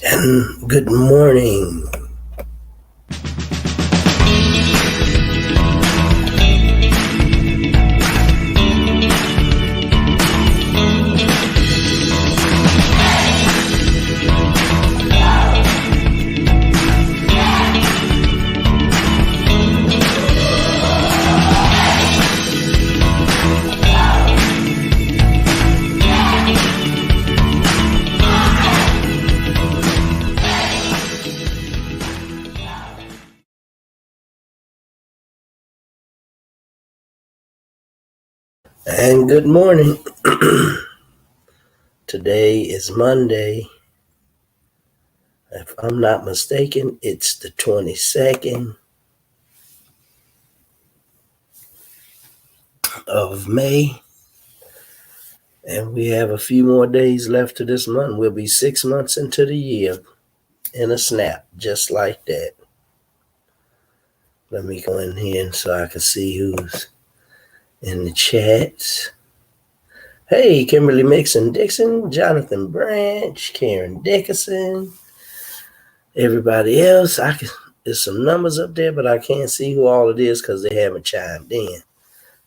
And good morning. And good morning. Today is Monday. If I'm not mistaken, it's the 22nd of May. And we have a few more days left to this month. We'll be 6 months into the year in a snap, just like that. Let me go in here so I can see who's in the chats. Hey, Kimberly Mixon Dixon, Jonathan Branch, Karen Dickerson, everybody else. There's some numbers up there, but I can't see who all it is because they haven't chimed in.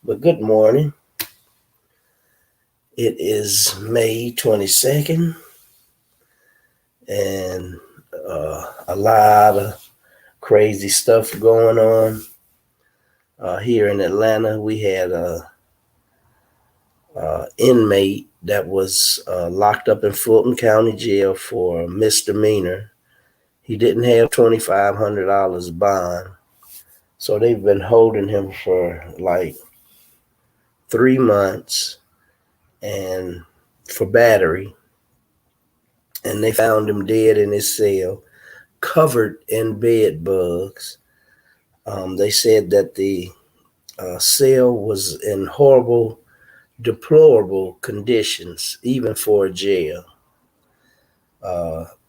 But good morning. It is May 22nd, and a lot of crazy stuff going on. Here in Atlanta, we had a inmate that was locked up in Fulton County Jail for a misdemeanor. He didn't have $2,500 bond, so they've been holding him for like 3 months and for battery. And they found him dead in his cell, covered in bed bugs. They said that the cell was in horrible, deplorable conditions, even for a jail.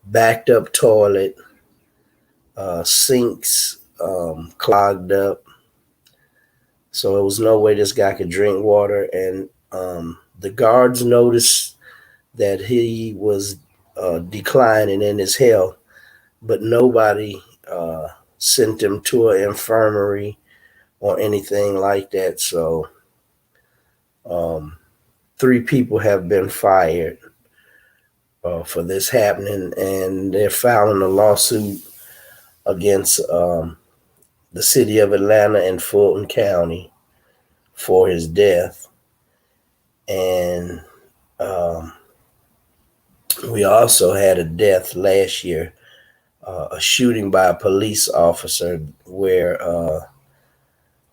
Backed up toilet, sinks clogged up. So there was no way this guy could drink water. And the guards noticed that he was declining in his health, but nobody sent him to an infirmary or anything like that. So 3 people have been fired for this happening, and they're filing a lawsuit against the city of Atlanta and Fulton County for his death. And we also had a death last year, a shooting by a police officer where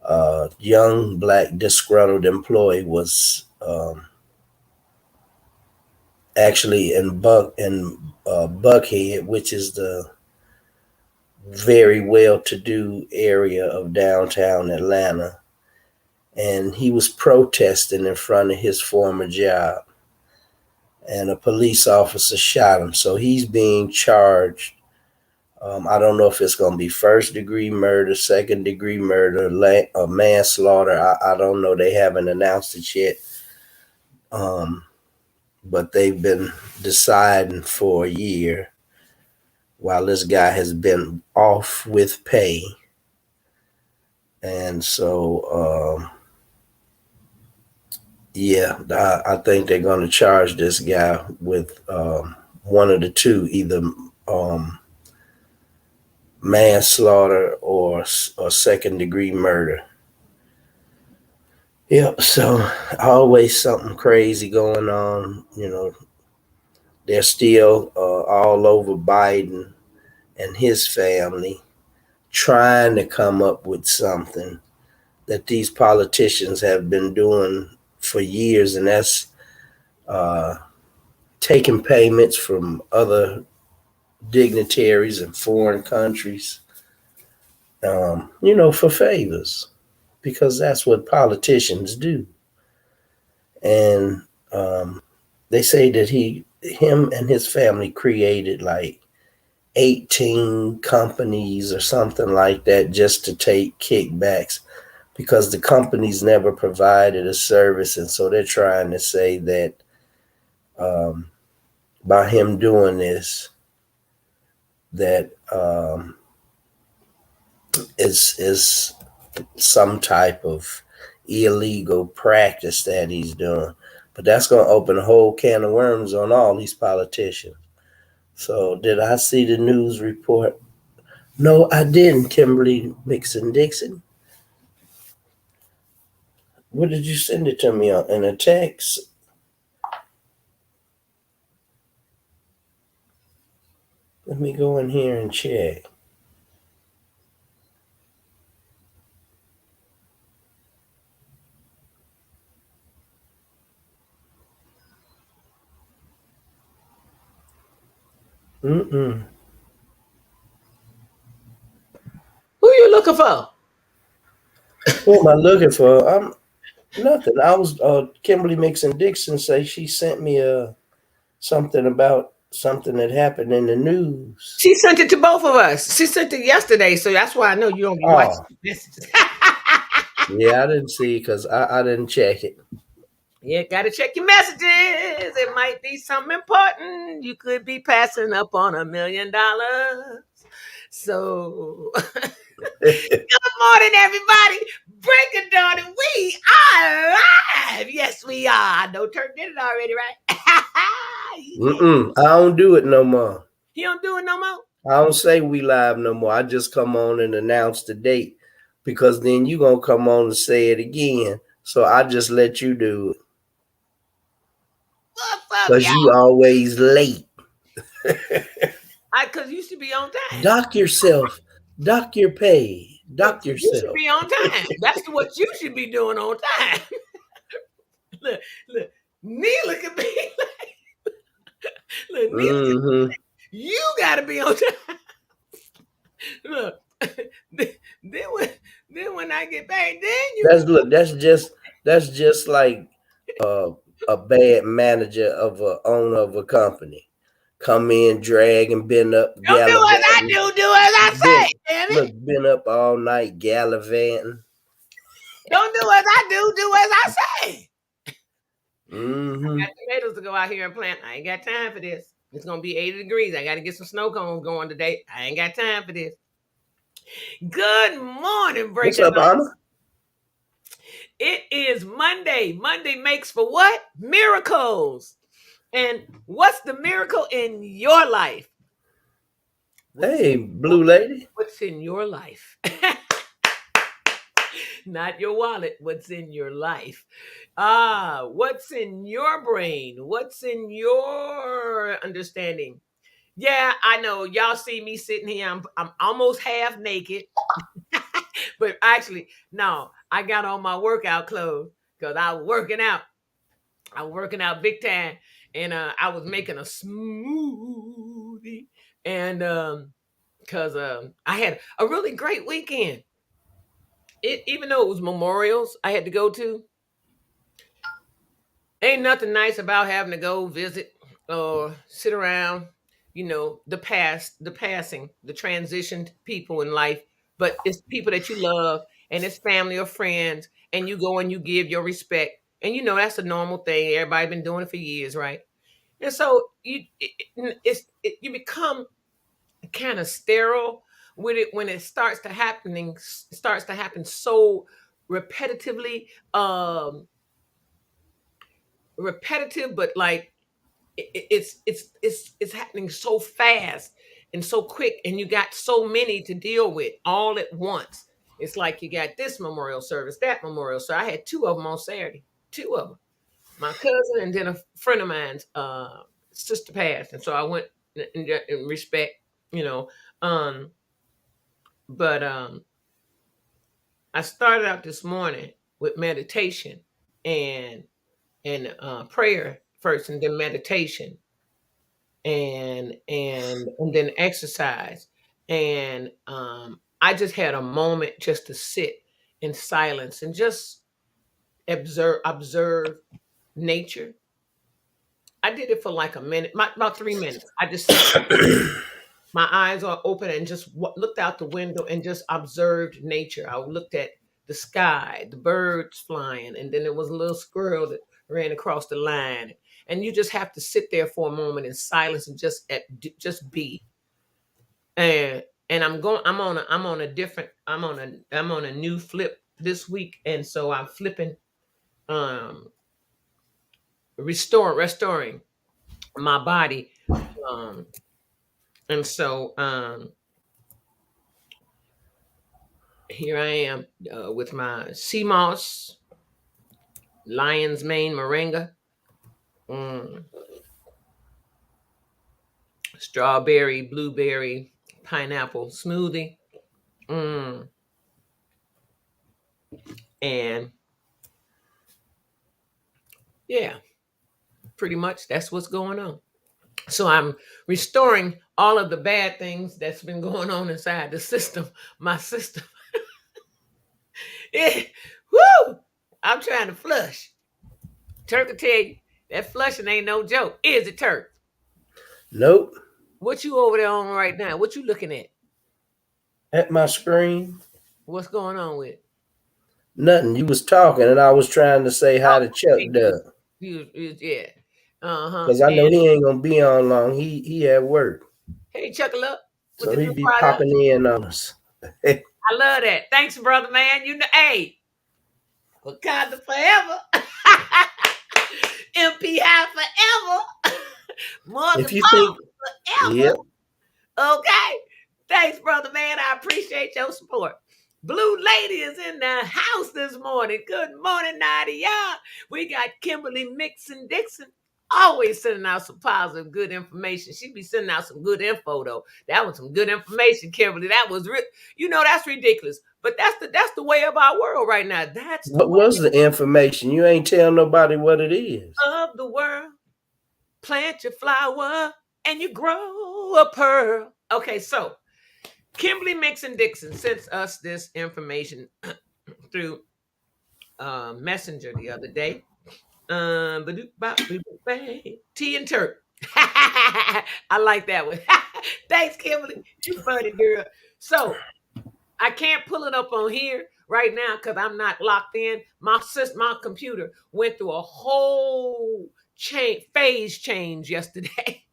a young black disgruntled employee was actually in Buckhead, which is the very well-to-do area of downtown Atlanta, and he was protesting in front of his former job, and a police officer shot him. So he's being charged. I don't know if it's going to be first-degree murder, second-degree murder, manslaughter. I don't know. They haven't announced it yet. But they've been deciding for a year while this guy has been off with pay. And so, I think they're going to charge this guy with one of the two, either manslaughter or second-degree murder. Yep, so always something crazy going on. They're still all over Biden and his family, trying to come up with something that these politicians have been doing for years, and that's taking payments from other dignitaries in foreign countries, for favors, because that's what politicians do. And they say that him and his family created like 18 companies or something like that just to take kickbacks, because the companies never provided a service. And so they're trying to say that by him doing this, that is some type of illegal practice that he's doing. But that's going to open a whole can of worms on all these politicians. So, did I see the news report? No, I didn't, Kimberly Mixon Dixon. What did you send it to me on in a text? Let me go in here and check. Mm-mm. Who you looking for? What am I looking for? I'm nothing. I was Kimberly Mixon Dixon say she sent me something about something that happened in the news. She sent it to both of us. She sent it yesterday, so that's why I know you don't be watching Oh, messages. yeah, I didn't see because I didn't check it. Yeah, gotta check your messages. It might be something important. You could be passing up on $1 million. So, good morning, everybody. Break it down, and we are live. Yes, we are. I know Turk did it already, right? Mm-mm. I don't do it no more. He don't do it no more. I don't say we live no more. I just come on and announce the date because then you gonna come on and say it again. So I just let you do it What's up, because you y'all? always late. Cause you should be on time. Dock yourself. Dock your pay. Dock You should yourself. be on time. That's what you should be doing on time. look, Neela could be like, look, Neela, Mm-hmm. you gotta be on time. Look, then when I get back, then you. That's just like a bad manager of a owner of a company. Come in, drag and bend up, Don't do as I gallivanting. do as I Been, say, damn it. look, been up all night gallivanting. Don't do as I do as I say. Mm-hmm. I got tomatoes to go out here and plant. I ain't got time for this. It's gonna be 80 degrees. I gotta get some snow cones going today. I ain't got time for this. Good morning, What's Breaker up, Night. Anna? It is Monday. Monday makes for what? Miracles. And what's the miracle in your life? Hey, Blue Lady. What's in your life? Not your wallet. What's in your life? What's in your brain? What's in your understanding? Yeah, I know. Y'all see me sitting here. I'm almost half naked. But actually, no, I got on my workout clothes because I was working out. I was working out big time. And I was making a smoothie. And because I had a really great weekend. Even though it was memorials I had to go to, ain't nothing nice about having to go visit or sit around, the past, the passing, the transitioned people in life. But it's people that you love, and it's family or friends, and you go and you give your respect. And that's a normal thing. Everybody been doing it for years, right? And so you become kind of sterile with it when it starts to happen so repetitively, repetitive, but like it's happening so fast and so quick, and you got so many to deal with all at once. It's like you got this memorial service, that memorial. So I had two of them on Saturday, two of them, my cousin and then a friend of mine's sister passed, and so I went in respect, you know. Um, but I started out this morning with meditation and prayer first, and then meditation, and then exercise, and I just had a moment just to sit in silence and just observe nature. I did it for like a minute, about 3 minutes. I just sat, my eyes are open, and just looked out the window and just observed nature. I looked at the sky, the birds flying, and then there was a little squirrel that ran across the line. And you just have to sit there for a moment in silence and just be. and I'm on a new flip this week, and so I'm flipping, um restoring my body, um and so here I am, with my sea moss lion's mane moringa, mm, strawberry, blueberry, pineapple smoothie, mm, and yeah, pretty much that's what's going on. So I'm restoring all of the bad things that's been going on inside the system, my system. Yeah, woo! I'm trying to flush. Turk will tell you that flushing ain't no joke. Is it, Turk? Nope. What you over there on right now? What you looking at? At my screen, What's going on with it? nothing. You was talking, and I was trying to say hi to Chuck Duck Yeah. Uh-huh. because I know And he ain't gonna be on long. He at work, hey, Chuckle up with so the he new be product. popping in on us. I love that. Thanks, brother, man. You know, hey, Wakanda forever. MPI forever. Morgan If you Paul think, forever. yep. Okay. Thanks, brother, man. I appreciate your support. Blue Lady is in the house this morning. Good morning, Nadia. We got Kimberly Mixon Dixon. Always sending out some positive, good information. She be sending out some good info, though. That was some good information, Kimberly. That was that's ridiculous. But that's the way of our world right now. That's the What was the information? You ain't tell nobody what it is. way of the world. Plant your flower and you grow a pearl. Okay, so Kimberly Mixon Dixon sent us this information through Messenger the other day. Tea and Turk. I like that one. Thanks, Kimberly. You funny girl. So I can't pull it up on here right now because I'm not locked in. My computer went through a whole phase change yesterday.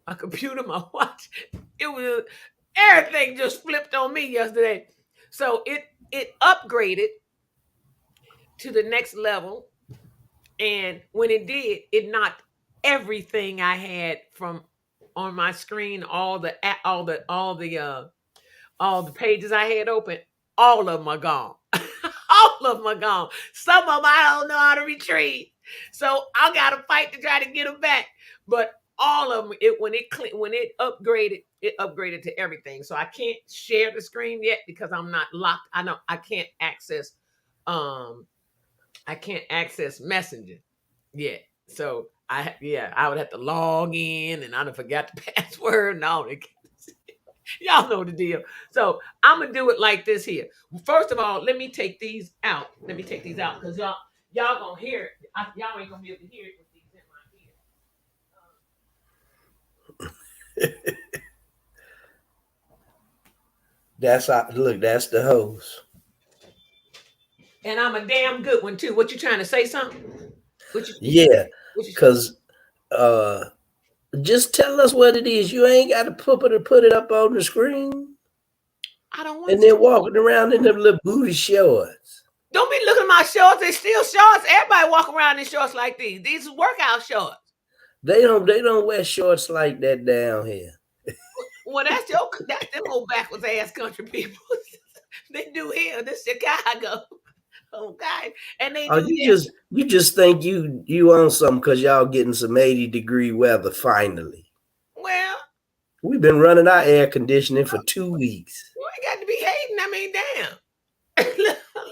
My computer, my watch, it was everything just flipped on me yesterday. So it upgraded to the next level, and when it did, it knocked everything I had from on my screen, all the pages I had open, all of them are gone. All of them are gone. Some of them I don't know how to retrieve, so I gotta fight to try to get them back. But all of them, when it upgraded to everything. So I can't share the screen yet because I'm not locked. I can't access Messenger yet. So I would have to log in, and I done forgot the password and all that. Y'all know the deal. So I'm gonna do it like this here. First of all, let me take these out. Because y'all gonna hear it. Y'all ain't gonna be able to hear it with these in my ear. That's the hose. And I'm a damn good one too. What you trying to say something? Yeah, because just tell us what it is. You ain't got to put it up on the screen. I don't want. And then walking around in them little booty shorts. Don't be looking at my shorts. They still shorts. Everybody walk around in shorts like these. These are workout shorts. They don't wear shorts like that down here. Well, that's them old backwards ass country people. They do here. This Chicago. Okay. And they do you just think you own something because y'all getting some 80-degree weather finally. Well, we've been running our air conditioning for 2 weeks. You ain't got to be hating. I mean, damn.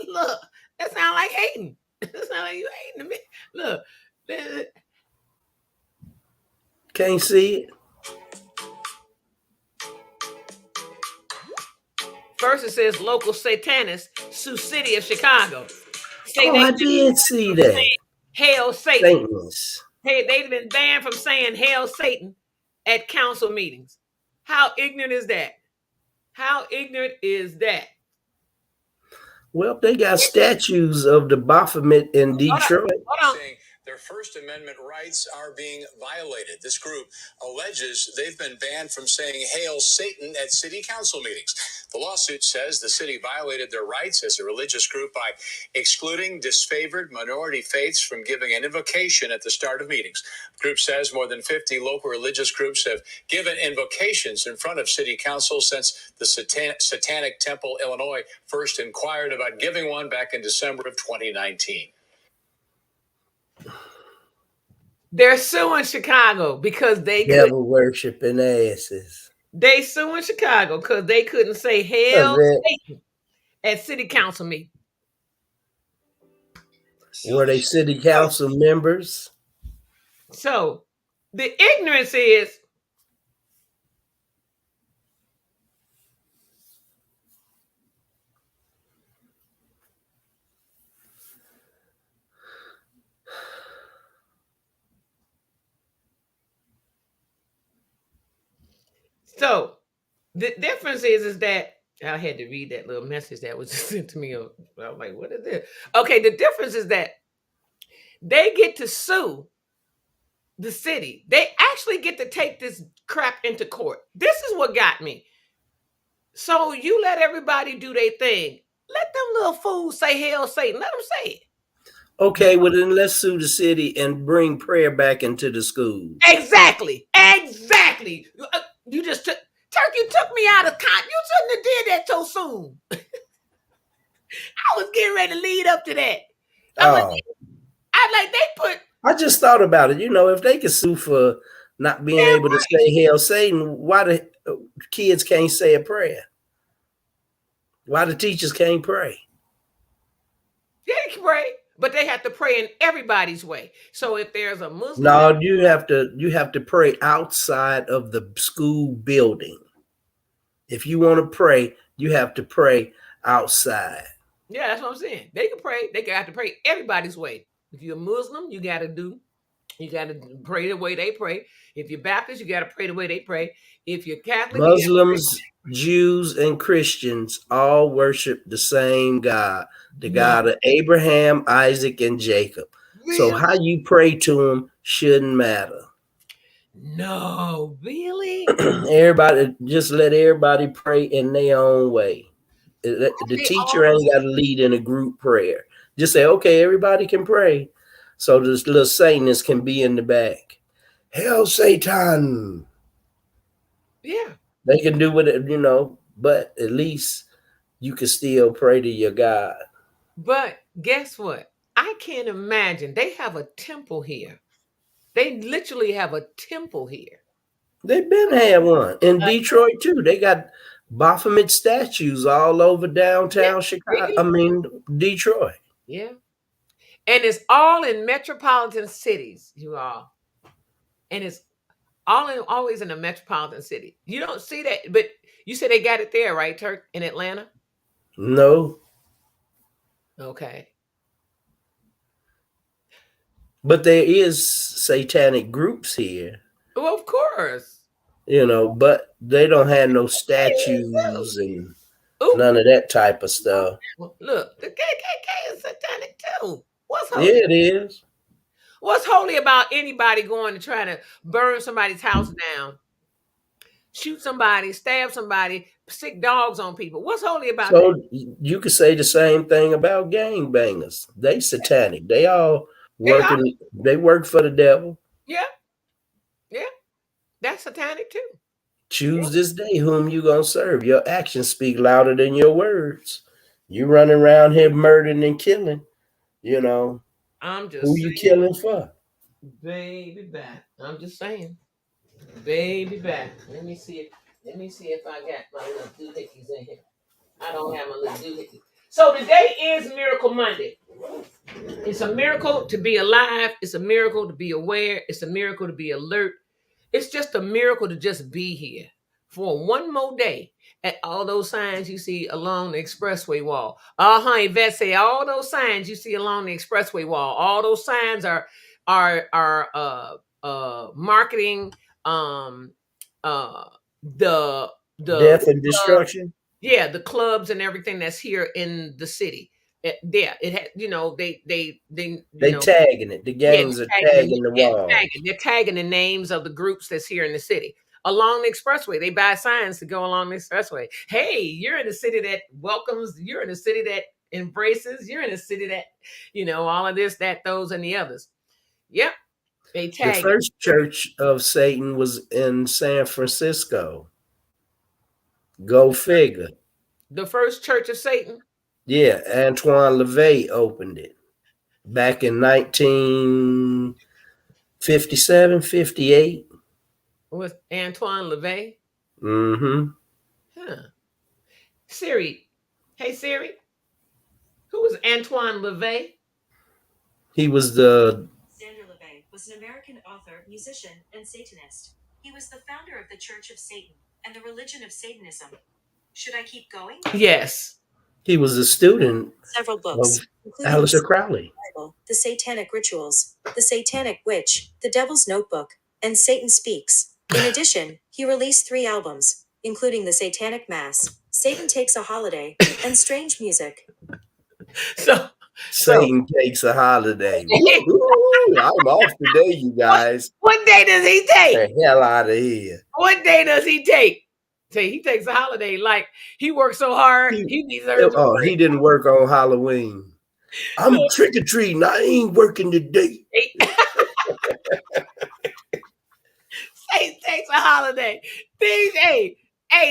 Look, that sound like hating. That sound like you hating me. Look. Can't see it. First it says local satanists sue city of Chicago. I did see that. Hail Satan. Satanists. Hey, they've been banned from saying hail Satan at council meetings. How ignorant is that? How ignorant is that? Well, they got statues of the Baphomet in Detroit. Hold on. Their First Amendment rights are being violated. This group alleges they've been banned from saying "Hail Satan" at city council meetings. The lawsuit says the city violated their rights as a religious group by excluding disfavored minority faiths from giving an invocation at the start of meetings. The group says more than 50 local religious groups have given invocations in front of city council since the Satanic Temple, Illinois, first inquired about giving one back in December of 2019. They're suing Chicago because they Devil worshiping asses. They suing Chicago because they couldn't say "Hail Satan" at city council meeting. Were they city council members? So the ignorance is so the difference is that I had to read that little message that was sent to me. I was like, what is this? Okay, the difference is that they get to sue the city. They actually get to take this crap into court. This is what got me. So you let everybody do their thing. Let them little fools say "Hail Satan." Let them say it. Okay, well then let's sue the city and bring prayer back into the schools. Exactly. You just took Turkey took me out of con. You shouldn't have did that so soon. I was getting ready to lead up to that. I just thought about it. You know, if they could sue for not being able to say "Hail Satan," why the kids can't say a prayer? Why the teachers can't pray? Yeah, they can pray, but they have to pray in everybody's way. So if there's a Muslim, no, you have to pray outside of the school building. If you want to pray, you have to pray outside. Yeah, that's what I'm saying. They can pray. They have to pray everybody's way. If you're a Muslim, you got to pray the way they pray. If you're Baptist, you got to pray the way they pray. If you're Catholic, Muslims, Jews, and Christians all worship the same God, the God of Abraham, Isaac, and Jacob. Really? So how you pray to him shouldn't matter. No, really? Everybody, just let everybody pray in their own way. The teacher ain't got to lead in a group prayer. Just say, okay, everybody can pray. So this little Satanist can be in the back. Hail Satan. Yeah. They can do what you know, but at least you can still pray to your God. But guess what? I can't imagine. They have a temple here. They literally have a temple here. They've been had one in Detroit too. They got Baphomet statues all over downtown Chicago. I mean Detroit. Yeah. And it's all in metropolitan cities, you all. And it's always in a metropolitan city. You don't see that, but you said they got it there, right, Turk, in Atlanta? No. Okay. But there is satanic groups here. Well, of course. You know, but they don't have no statues and none of that type of stuff. Look, the KKK is satanic too. What's holy? Yeah, it is. What's holy about anybody going to try to burn somebody's house down, shoot somebody, stab somebody, sick dogs on people? What's holy about that? So you could say the same thing about gangbangers. They satanic. They all working. They work for the devil. Yeah. Yeah. That's satanic too. Choose this day whom you gonna serve. Your actions speak louder than your words. You running around here murdering and killing. You know. I'm just who saying, you killing for? Baby back. I'm just saying. Baby back. Let me see if I got my little doohickeys in here. I don't have my little doohickeys. So today is Miracle Monday. It's a miracle to be alive. It's a miracle to be aware. It's a miracle to be alert. It's just a miracle to just be here for one more day. At all those signs you see along the expressway wall. Yvette say all those signs you see along the expressway wall. All those signs are marketing the death and destruction. Yeah, the clubs and everything that's here in the city. Yeah, it had, they They tagging it. The yeah, gangs are tagging the wall. they're tagging the names of the groups that's here in the city. Along the expressway, they buy signs to go along the expressway. Hey, you're in a city that welcomes, you're in a city that embraces, you're in a city that, all of this, that, those, and the others. Yep, they The tag it. first church of Satan was in San Francisco. Go figure. The first church of Satan Yeah, Antoine LaVey opened it back in 1957, 58. was Antoine LaVey. Mm-hmm. Huh. Siri. Hey, Siri. Who was Antoine LaVey? He was the... Sander LaVey was an American author, musician, and Satanist. He was the founder of the Church of Satan and the religion of Satanism. Should I keep going? Yes. He was a student Several books, of including Aleister Crowley. Bible, The Satanic Rituals, The Satanic Witch, The Devil's Notebook, and Satan Speaks. In addition, he released 3 albums, including The Satanic Mass, Satan Takes a Holiday, and Strange Music. So Satan takes a holiday. Woo-hoo, I'm off today, you guys. What day does he take? The hell out of here. What day does he take? Say he takes a holiday. Like he works so hard, he deserves a break. He didn't work on Halloween. I'm trick-or-treating. I ain't working today. Satan takes a holiday. Hey,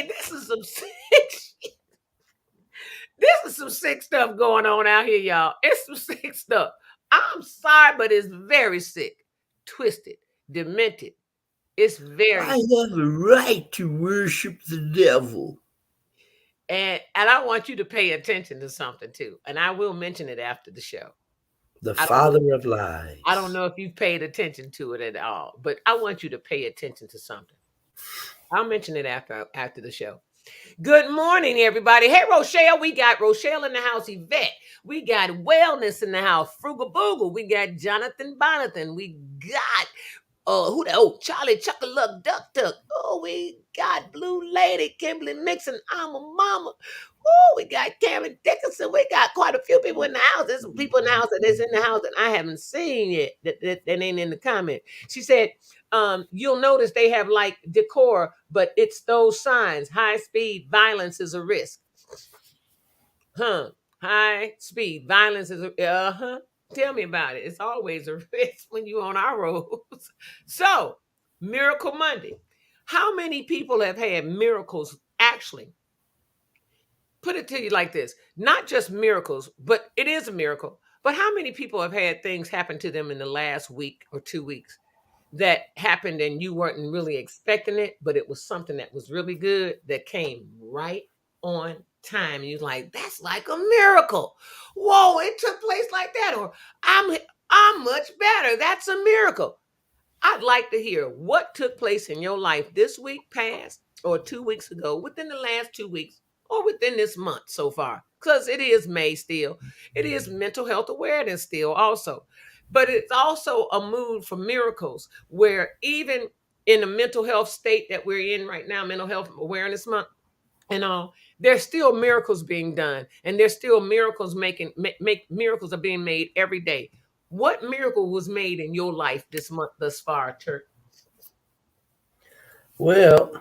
this is some sick shit. This is some sick stuff going on out here, y'all. It's some sick stuff. I'm sorry, but it's very sick, twisted, demented. It's very I have a right to worship the devil. and I want you to pay attention to something too. And I will mention it after the show. The father of lies. I don't know if you've paid attention to it at all, but I want you to pay attention to something. I'll mention it after the show. Good morning, everybody. Hey, Rochelle. We got Rochelle in the house. Yvette. We got Wellness in the house. Frugal Boogle. We got Jonathan Bonathan. We got Charlie Chuckaluck Duck Duck. Oh, we got Blue Lady, Kimberly Mixon, I'm a Mama. Oh, we got Karen Dickinson. We got quite a few people in the house. There's some people in the house that's in the house that I haven't seen yet that ain't in the comment. She said, you'll notice they have like decor, but it's those signs. High speed, violence is a risk. High speed, violence is a Tell me about it. It's always a risk when you're on our roads. So, Miracle Monday. How many people have had miracles actually? Put it to you like this. Not just miracles, but it is a miracle. But how many people have had things happen to them in the last week or 2 weeks that happened and you weren't really expecting it, but it was something that was really good that came right on time? And you're like, that's like a miracle. Whoa, it took place like that. Or I'm much better. That's a miracle. I'd like to hear what took place in your life this week past or 2 weeks ago, within the last 2 weeks, or within this month so far. Because it is May still. It is mental health awareness still also. But it's also a mood for miracles where even in the mental health state that we're in right now, Mental Health Awareness Month and all, there's still miracles being done. And there's still miracles miracles are being made every day. What miracle was made in your life this month thus far, Turk? Well,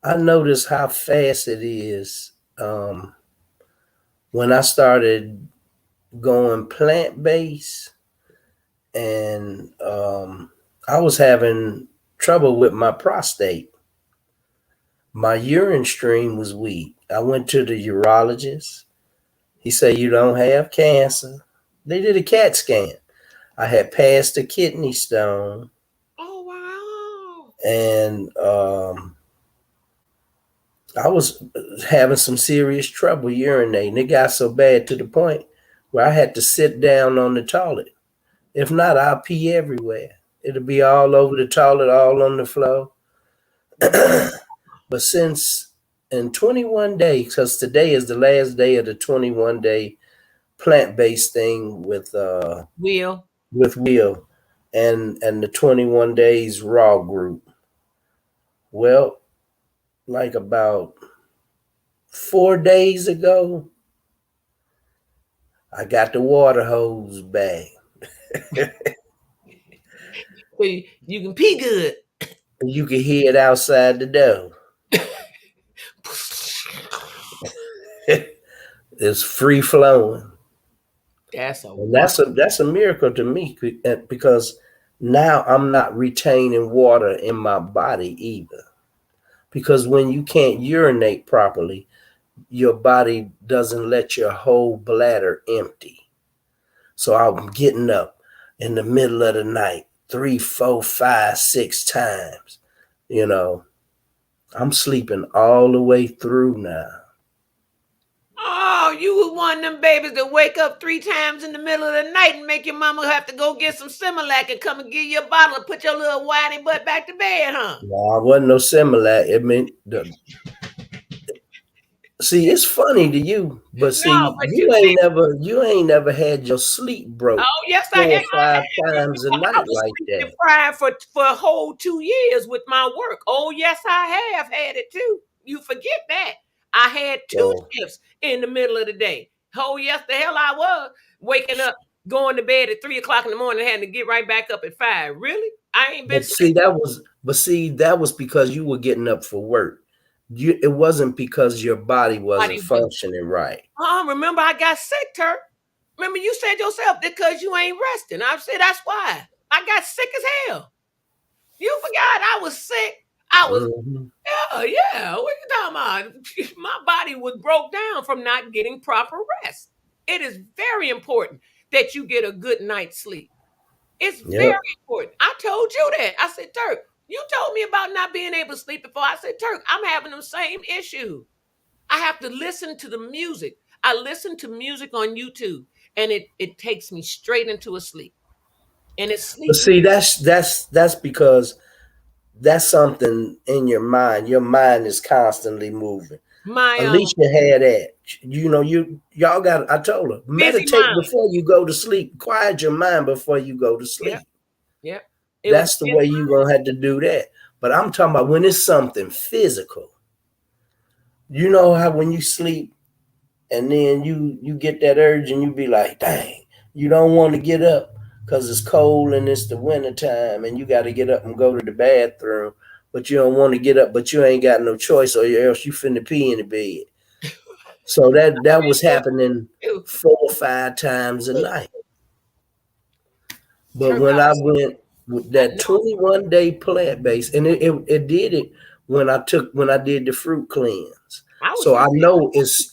I noticed how fast it is. When I started going plant-based, and I was having trouble with my prostate. My urine stream was weak. I went to the urologist. He said, you don't have cancer. They did a CAT scan. I had passed a kidney stone. Oh, wow. And I was having some serious trouble urinating. It got so bad to the point where I had to sit down on the toilet. If not, I'll pee everywhere. It'll be all over the toilet, all on the floor. But since in 21 days, because today is the last day of the 21-day plant-based thing with Will and the 21 days raw group. Well, like about 4 days ago, I got the water hose back. So you can pee good. You can hear it outside the door. It's free flowing. That's a And that's a miracle to me because now I'm not retaining water in my body either. Because when you can't urinate properly, your body doesn't let your whole bladder empty. So I'm getting up in the middle of the night 3, 4, 5, 6 times. You know, I'm sleeping all the way through now. Oh, you was one of them babies that wake up 3 times in the middle of the night and make your mama have to go get some Similac and come and give you a bottle and put your little whiny butt back to bed, huh? No, I wasn't no Similac. I mean, see, it's funny to you, but see, No, but you ain't never had your sleep broke oh yes, I 4 have. or 5 times a I night was like sleep that. deprived for a whole 2 years with my work. Oh yes, I have had it too. You forget that. I had 2 So, shifts in the middle of the day. Oh yes, the hell I was waking up, going to bed at 3 o'clock in the morning, having to get right back up at 5. Really? I ain't been sleeping. that was because you were getting up for work. It wasn't because your body wasn't functioning right. Remember I got sick, Turk. Remember you said yourself because you ain't resting. I said that's why I got sick as hell. You forgot I was sick. I was yeah. What you talking about? My body was broke down from not getting proper rest. It is very important that you get a good night's sleep. It's Yep. very important. I told you that. I said, Turk, you told me about not being able to sleep before. I said, Turk, I'm having the same issue. I have to listen to the music. I listen to music on YouTube, and it takes me straight into a sleep. And it's sleep. But see, that's because that's something in your mind. Your mind is constantly moving. Alicia had that. You know, y'all got. I told her meditate before you go to sleep. Quiet your mind before you go to sleep. Yep. That's the way you're gonna have to do that. But I'm talking about when it's something physical. You know how when you sleep and then you get that urge and you be like, dang, you don't want to get up because it's cold and it's the winter time and you got to get up and go to the bathroom, but you don't want to get up, but you ain't got no choice or else you finna pee in the bed. So that was happening 4 or 5 times a night. But when I went with that 21-day plant-based, and it did it when I did the fruit cleanse. So I know it's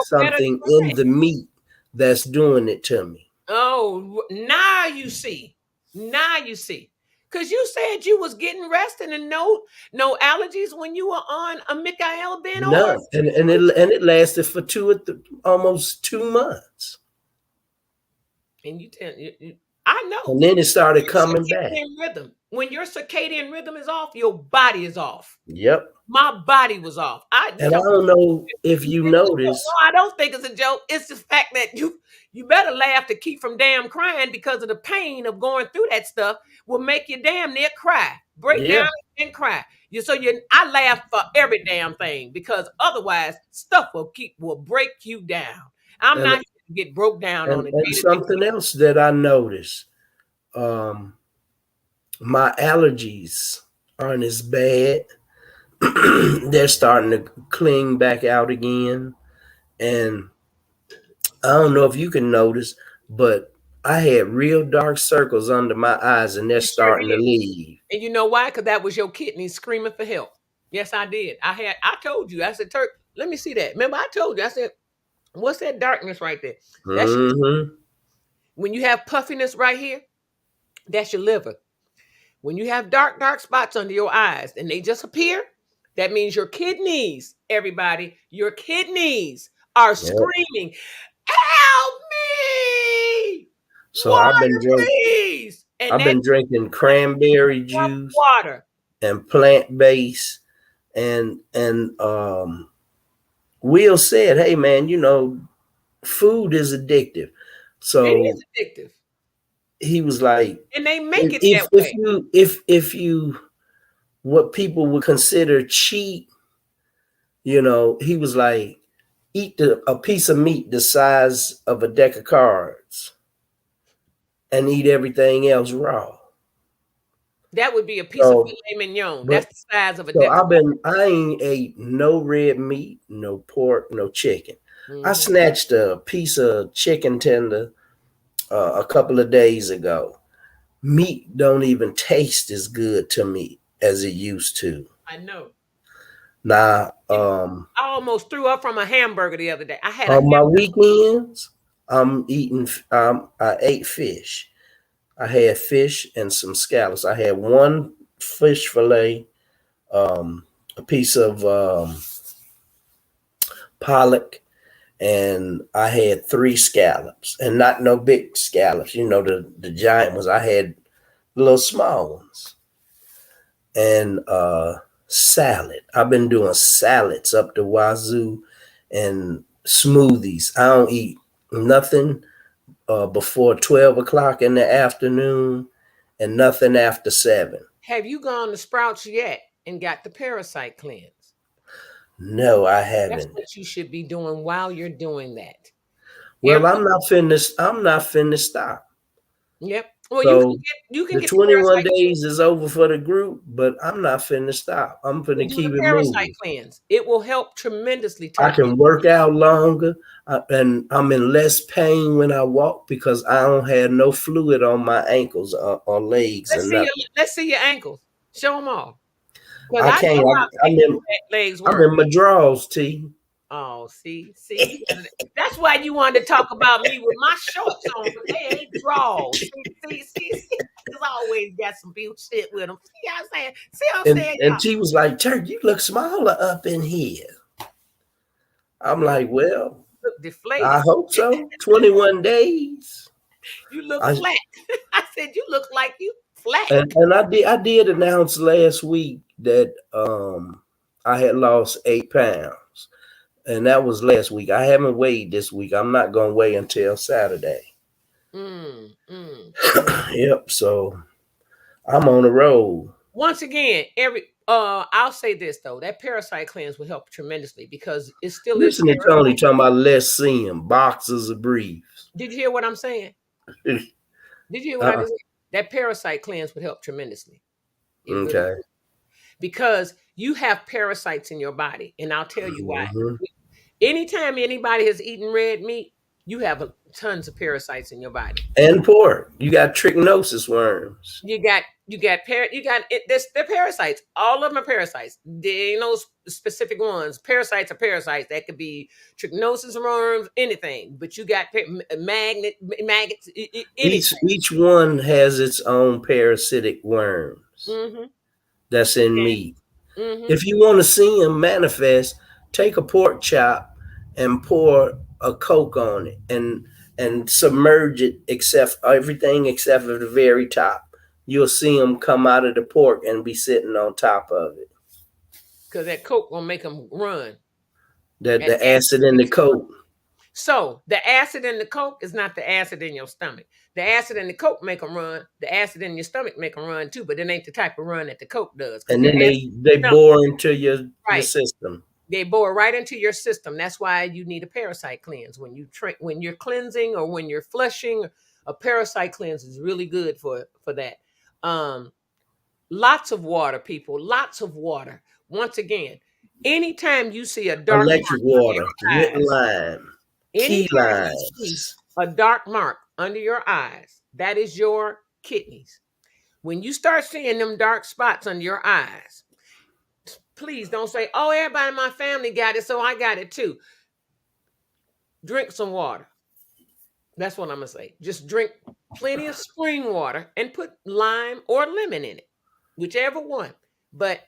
something in the meat that's doing it to me. Oh, now you see. Because you said you was getting rested and no allergies when you were on a Mikael Ben. No, and it lasted for almost 2 months. And I know. And then it started coming back. Rhythm. When your circadian rhythm is off, your body is off. Yep. My body was off. I don't know if you noticed. No, I don't think it's a joke. It's the fact that you better laugh to keep from damn crying because of the pain of going through that stuff will make you damn near cry. Break down and cry. I laugh for every damn thing because otherwise stuff will break you down. I'm not here to get broke down on it. And something else that I noticed, my allergies aren't as bad. They're starting to cling back out again. And I don't know if you can notice, but I had real dark circles under my eyes and they're starting to leave. And you know why? Because that was your kidneys screaming for help. Yes, I did. I told you. I said, Turk, let me see that. Remember, I told you. I said, what's that darkness right there? That's when you have puffiness right here, that's your liver. When you have dark spots under your eyes and they just appear, that means your kidneys, everybody, your kidneys are screaming, help me! So water, I've been drinking cranberry juice, water, and plant-based, and Will said, hey man, you know, food is addictive. So it is addictive. He was like, and they make it that way. If you what people would consider cheat, you know, he was like, eat a piece of meat the size of a deck of cards and eat everything else raw. That would be a piece of So, filet mignon. but That's the size of a so deck of I ain't ate no red meat, no pork, no chicken. I Mhm. snatched a piece of chicken tender a couple of days ago. Meat don't even taste as good to me as it used to. I know. Now, I almost threw up from a hamburger the other day. I had a on my weekends, I'm eating. I ate fish. I had fish and some scallops. I had one fish fillet, a piece of pollock, and I had 3 scallops, and not no big scallops. You know, the giant ones. I had little small ones, and salad. I've been doing salads up the wazoo, and smoothies. I don't eat nothing before 12 o'clock in the afternoon, and nothing after 7. Have you gone to Sprouts yet and got the parasite cleanse? No, I That's haven't. what you should be doing while you're doing that. Well, I'm not finna stop. Yep. Well, So you can the get the 21 parasite days is over for the group, but I'm not finna stop. I'm finna do the keep it parasite moving. cleanse. It will help tremendously. I can work out longer, and I'm in less pain when I walk because I don't have no fluid on my ankles or legs or nothing. Let's see your ankles. Show them all. Because I I can't. know how legs I'm work. in my drawers, T. Oh, see, that's why you wanted to talk about me with my shorts on, but they ain't draws. See, because I always got some shit with them. See what I'm saying? See what I'm saying, And y'all? T was like, "Turk, you look smaller up in here." I'm like, "Well, Look deflated. I hope so. 21 days." You look I flat. I said you look like you flat. and I did announce last week that I had lost 8 pounds, and that was last week. I haven't weighed this week. I'm not gonna weigh until Saturday. Yep. So I'm on the road. Once again, I'll say this though, that parasite cleanse will help tremendously because it still is Listen to Tony talking about let's see him boxers of briefs. Did you hear what I'm saying? Did you hear what I just said? That parasite cleanse would help tremendously. Okay. Because you have parasites in your body, and I'll tell you why. Mm-hmm. Anytime anybody has eaten red meat, you have tons of parasites in your body. And pork. You got trichinosis worms. They're parasites. All of them are parasites. There ain't no specific ones. Parasites are parasites. That could be trichinosis worms, anything. But you got maggots, anything. Each one has its own parasitic worms. Mm-hmm. That's in meat. Mm-hmm. If you want to see them manifest, take a pork chop and pour a Coke on it and submerge it except everything except for the very top. You'll see them come out of the pork and be sitting on top of it. Because that Coke will make them run. The acid in the Coke. So the acid in the Coke is not the acid in your stomach. The acid in the Coke make them run. The acid in your stomach make them run too, but it ain't the type of run that the Coke does. And then they bore into your system. They bore right into your system. That's why you need a parasite cleanse. When you're cleansing or when you're flushing, a parasite cleanse is really good for that. Lots of water, people. Lots of water. Once again, anytime you see a dark electric water, red lime, key limes, a dark mark under your eyes, that is your kidneys. When you start seeing them dark spots under your eyes, please don't say, "Oh, everybody in my family got it, so I got it too." Drink some water. That's what I'm gonna say. Just drink plenty of spring water and put lime or lemon in it, whichever one. But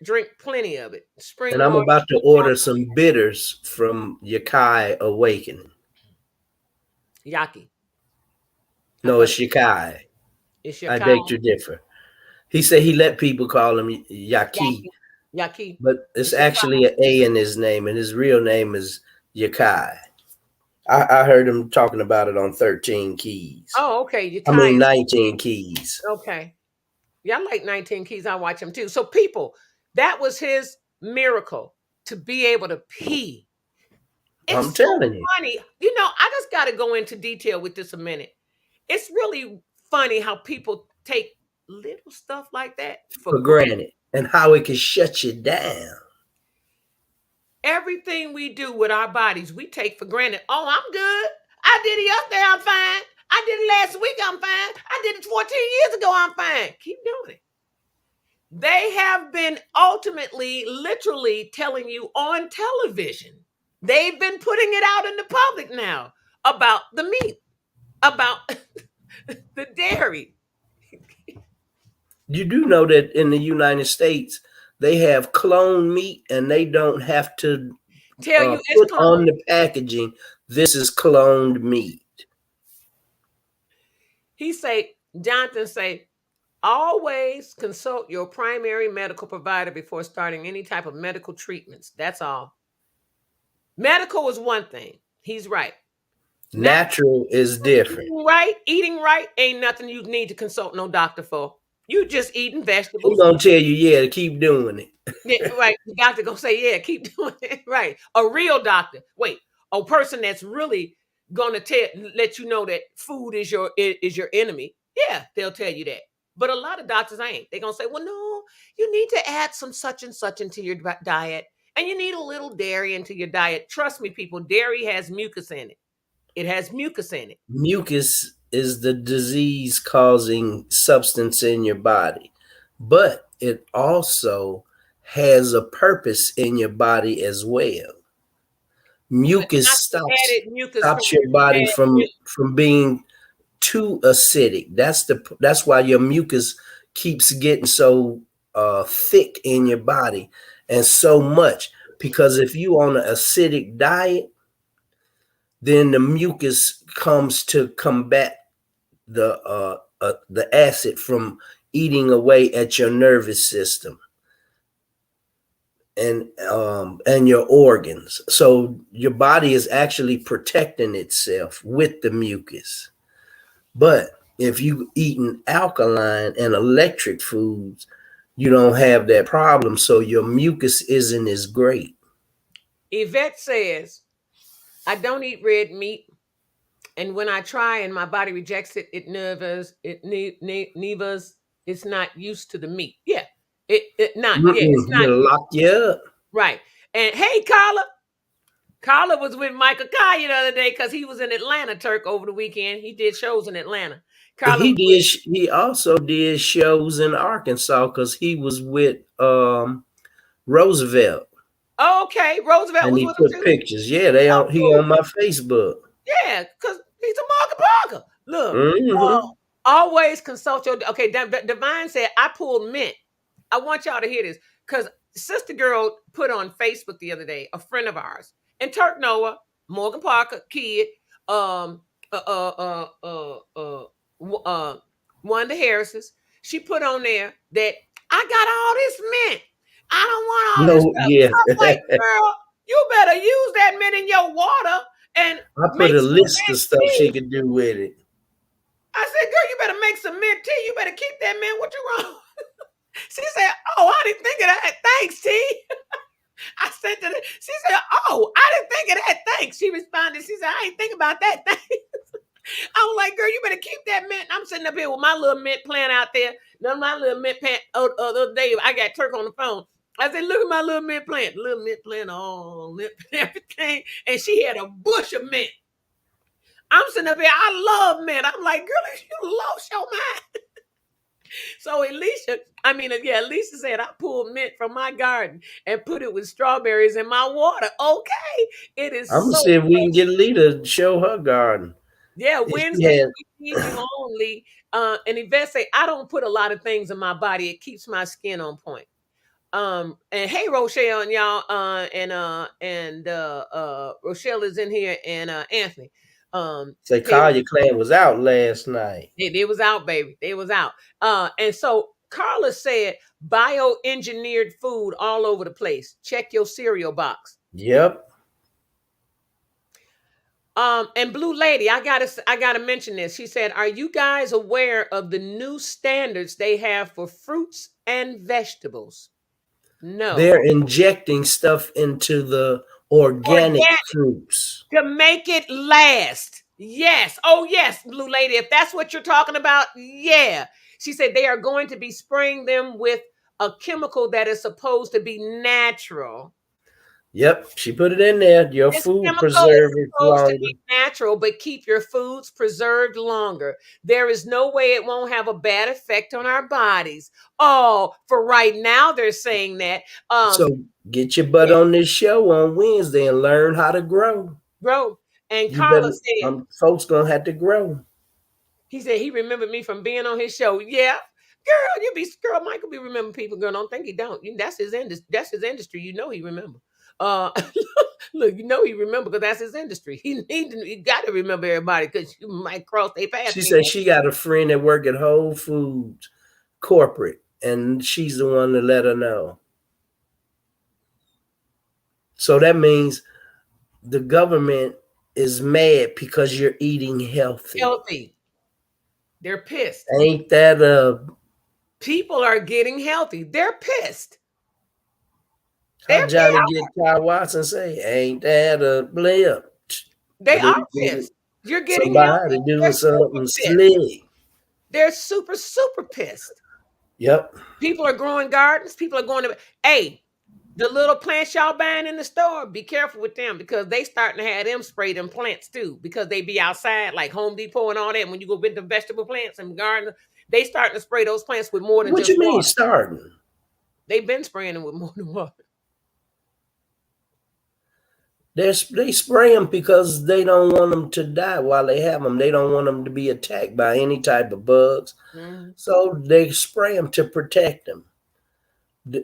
drink plenty of it. Spring and I'm water. about to order some bitters from Yakai Awakening. Yaki. No, it's Yakai. It's Yakai. I beg to differ. He said he let people call him Yaki. Yaki. But it's actually an A in his name, and his real name is Yakai. I heard him talking about it on 13 Keys. Oh, okay. Yakai. I mean 19 Keys. Okay. Yeah, I like 19 Keys. I watch him too. So people, that was his miracle, to be able to pee I'm It's so telling you, funny. I just got to go into detail with this a minute. It's really funny how people take little stuff like that for for granted. granted, and how it can shut you down. Everything we do with our bodies, we take for granted. Oh, I'm good. I did it yesterday, I'm fine. I did it last week, I'm fine. I did it 14 years ago, I'm fine. Keep doing it. They have been ultimately, literally telling you on television. They've been putting it out in the public now about the meat, about the dairy. You do know that in the United States, they have cloned meat, and they don't have to Tell you it's put on cloned. the packaging, this is cloned meat. Jonathan say, always consult your primary medical provider before starting any type of medical treatments. That's all. Medical is one thing. He's right. Natural is different. Eating right ain't nothing you need to consult no doctor for. You just eating He's vegetables. gonna tell you, yeah, keep doing it. Yeah, right. The doctor gonna say, yeah, keep doing it. Right. A real doctor. Wait, a person that's really gonna let you know that food is your enemy. Yeah, they'll tell you that. But a lot of doctors ain't. They're gonna say, well, no, you need to add some such and such into your diet, and you need a little dairy into your diet. Trust me, people, dairy has mucus in it. It has mucus in it. Mucus is the disease causing substance in your body, but it also has a purpose in your body as well. Mucus stops Mucus your body from being too acidic. That's why your mucus keeps getting so thick in your body, and so much, because if you on an acidic diet, then the mucus comes to combat the acid from eating away at your nervous system and your organs. So your body is actually protecting itself with the mucus. But if you eating alkaline and electric foods, you don't have that problem. So your mucus isn't as great. Yvette says, I don't eat red meat. And when I try and my body rejects it, it nervous, it's not used to the meat. Yeah. It's not. It'll lock you up. Right. And hey, Carla. Carla was with Michael Kaya the other day because he was in Atlanta, Turk, over the weekend. He did shows in Atlanta. He also did shows in Arkansas because he was with Roosevelt. Okay, Roosevelt and was he with put him too. pictures. Yeah, he on my Facebook. Yeah, because he's a Market Parker. Look, always consult your. Okay, Divine said I pulled mint. I want y'all to hear this because Sister Girl put on Facebook the other day, a friend of ours, and Turk Noah, Morgan Parker, kid, Wanda Harris's. She put on there that I got all this mint. I don't want all this stuff. Yeah. I'm like, girl, you better use that mint in your water and I put a list of stuff she could do with it. I said, girl, you better make some mint tea. You better keep that mint. What you wrong? She said, oh, I didn't think of that. Thanks, T. I said to her, she said, oh, I didn't think of that. Thanks. She responded. She said, I ain't think about that. Thanks. I was like, girl, you better keep that mint. I'm sitting up here with my little mint plant out there. None of my little mint plant. The other day, I got Turk on the phone. I said, look at my little mint plant. Little mint plant, all everything. And she had a bush of mint. I'm sitting up here, I love mint. I'm like, girl, you lost your mind. So Alicia said, I pulled mint from my garden and put it with strawberries in my water. Okay. It is I'm going to see if we can get Lita to show her garden. Yeah, Wednesday we feed you only. And Yvette say, I don't put a lot of things in my body. It keeps my skin on point. And hey, Rochelle and y'all, Rochelle is in here, and Anthony. Say Kaya Clan was out last night. They was out, baby. They was out. And so Carla said, bioengineered food all over the place. Check your cereal box. Yep. And Blue Lady, I gotta mention this. She said, are you guys aware of the new standards they have for fruits and vegetables? No. They're injecting stuff into the Organic Organic fruits. to make it last. Yes. Oh, yes, Blue Lady. If that's what you're talking about, yeah. She said they are going to be spraying them with a chemical that is supposed to be natural. Yep, she put it in there. Your This food chemical is preserved it supposed to longer. be natural, but keep your foods preserved longer. There is no way it won't have a bad effect on our bodies. Oh, for right now, they're saying that. So get your butt on this show on Wednesday and learn how to grow. Bro, and You Carla better, said, folks gonna have to grow. he said he remembered me from being on his show. Yeah. Girl, girl, Michael be remember people. Girl, don't think he don't. That's his industry. That's his industry. You know he remember. Uh look, you know he remember because that's his industry. He got to remember everybody because you might cross their path. She said she got a friend that work at Whole Foods corporate, and she's the one to let her know. So that means the government is mad because you're eating healthy. Healthy. They're pissed. Ain't that people are getting healthy. They're pissed. how Johnny get Ty Watson say, ain't that a blip? They are pissed. You're getting somebody healthy. doing something slick. They're super, super pissed. Yep. People are growing gardens. People are going to, hey, the little plants y'all buying in the store, be careful with them because they starting to have them spray them plants too because they be outside like Home Depot and all that. When you go get the vegetable plants and garden, they starting to spray those plants with more than what just you mean water. starting? They've been spraying them with more than water. They spray them because they don't want them to die while they have them. They don't want them to be attacked by any type of bugs. Mm-hmm. So they spray them to protect them.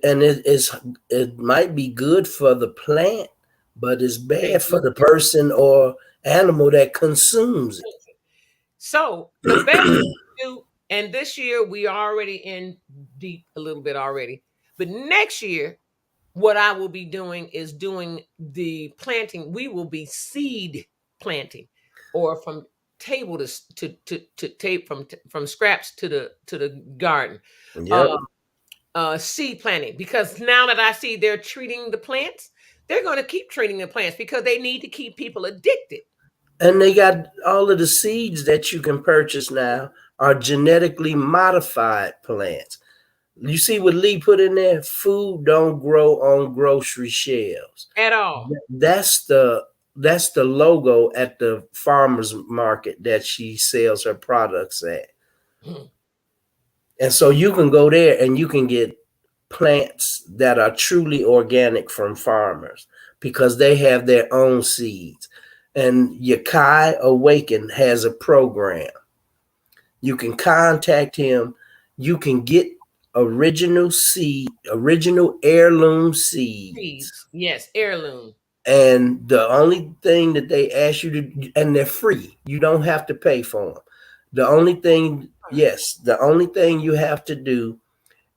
And it might be good for the plant, but it's bad for the person or animal that consumes it. So the best thing to do, and this year we are already in deep a little bit already, but next year, what I will be doing is doing the planting. We will be seed planting, or from table to tape from scraps to the garden. Yep. Seed planting, because now that I see they're treating the plants, they're going to keep treating the plants because they need to keep people addicted. And they got all of the seeds that you can purchase now are genetically modified plants. You see what Lee put in there? Food don't grow on grocery shelves at all. That's the logo at the farmer's market that she sells her products at. And so you can go there and you can get plants that are truly organic from farmers because they have their own seeds. And Yakai Awaken has a program. You can contact him. You can get original heirloom seeds. Yes, heirloom. And the only thing that they ask you to, and they're free. You don't have to pay for them. The only thing you have to do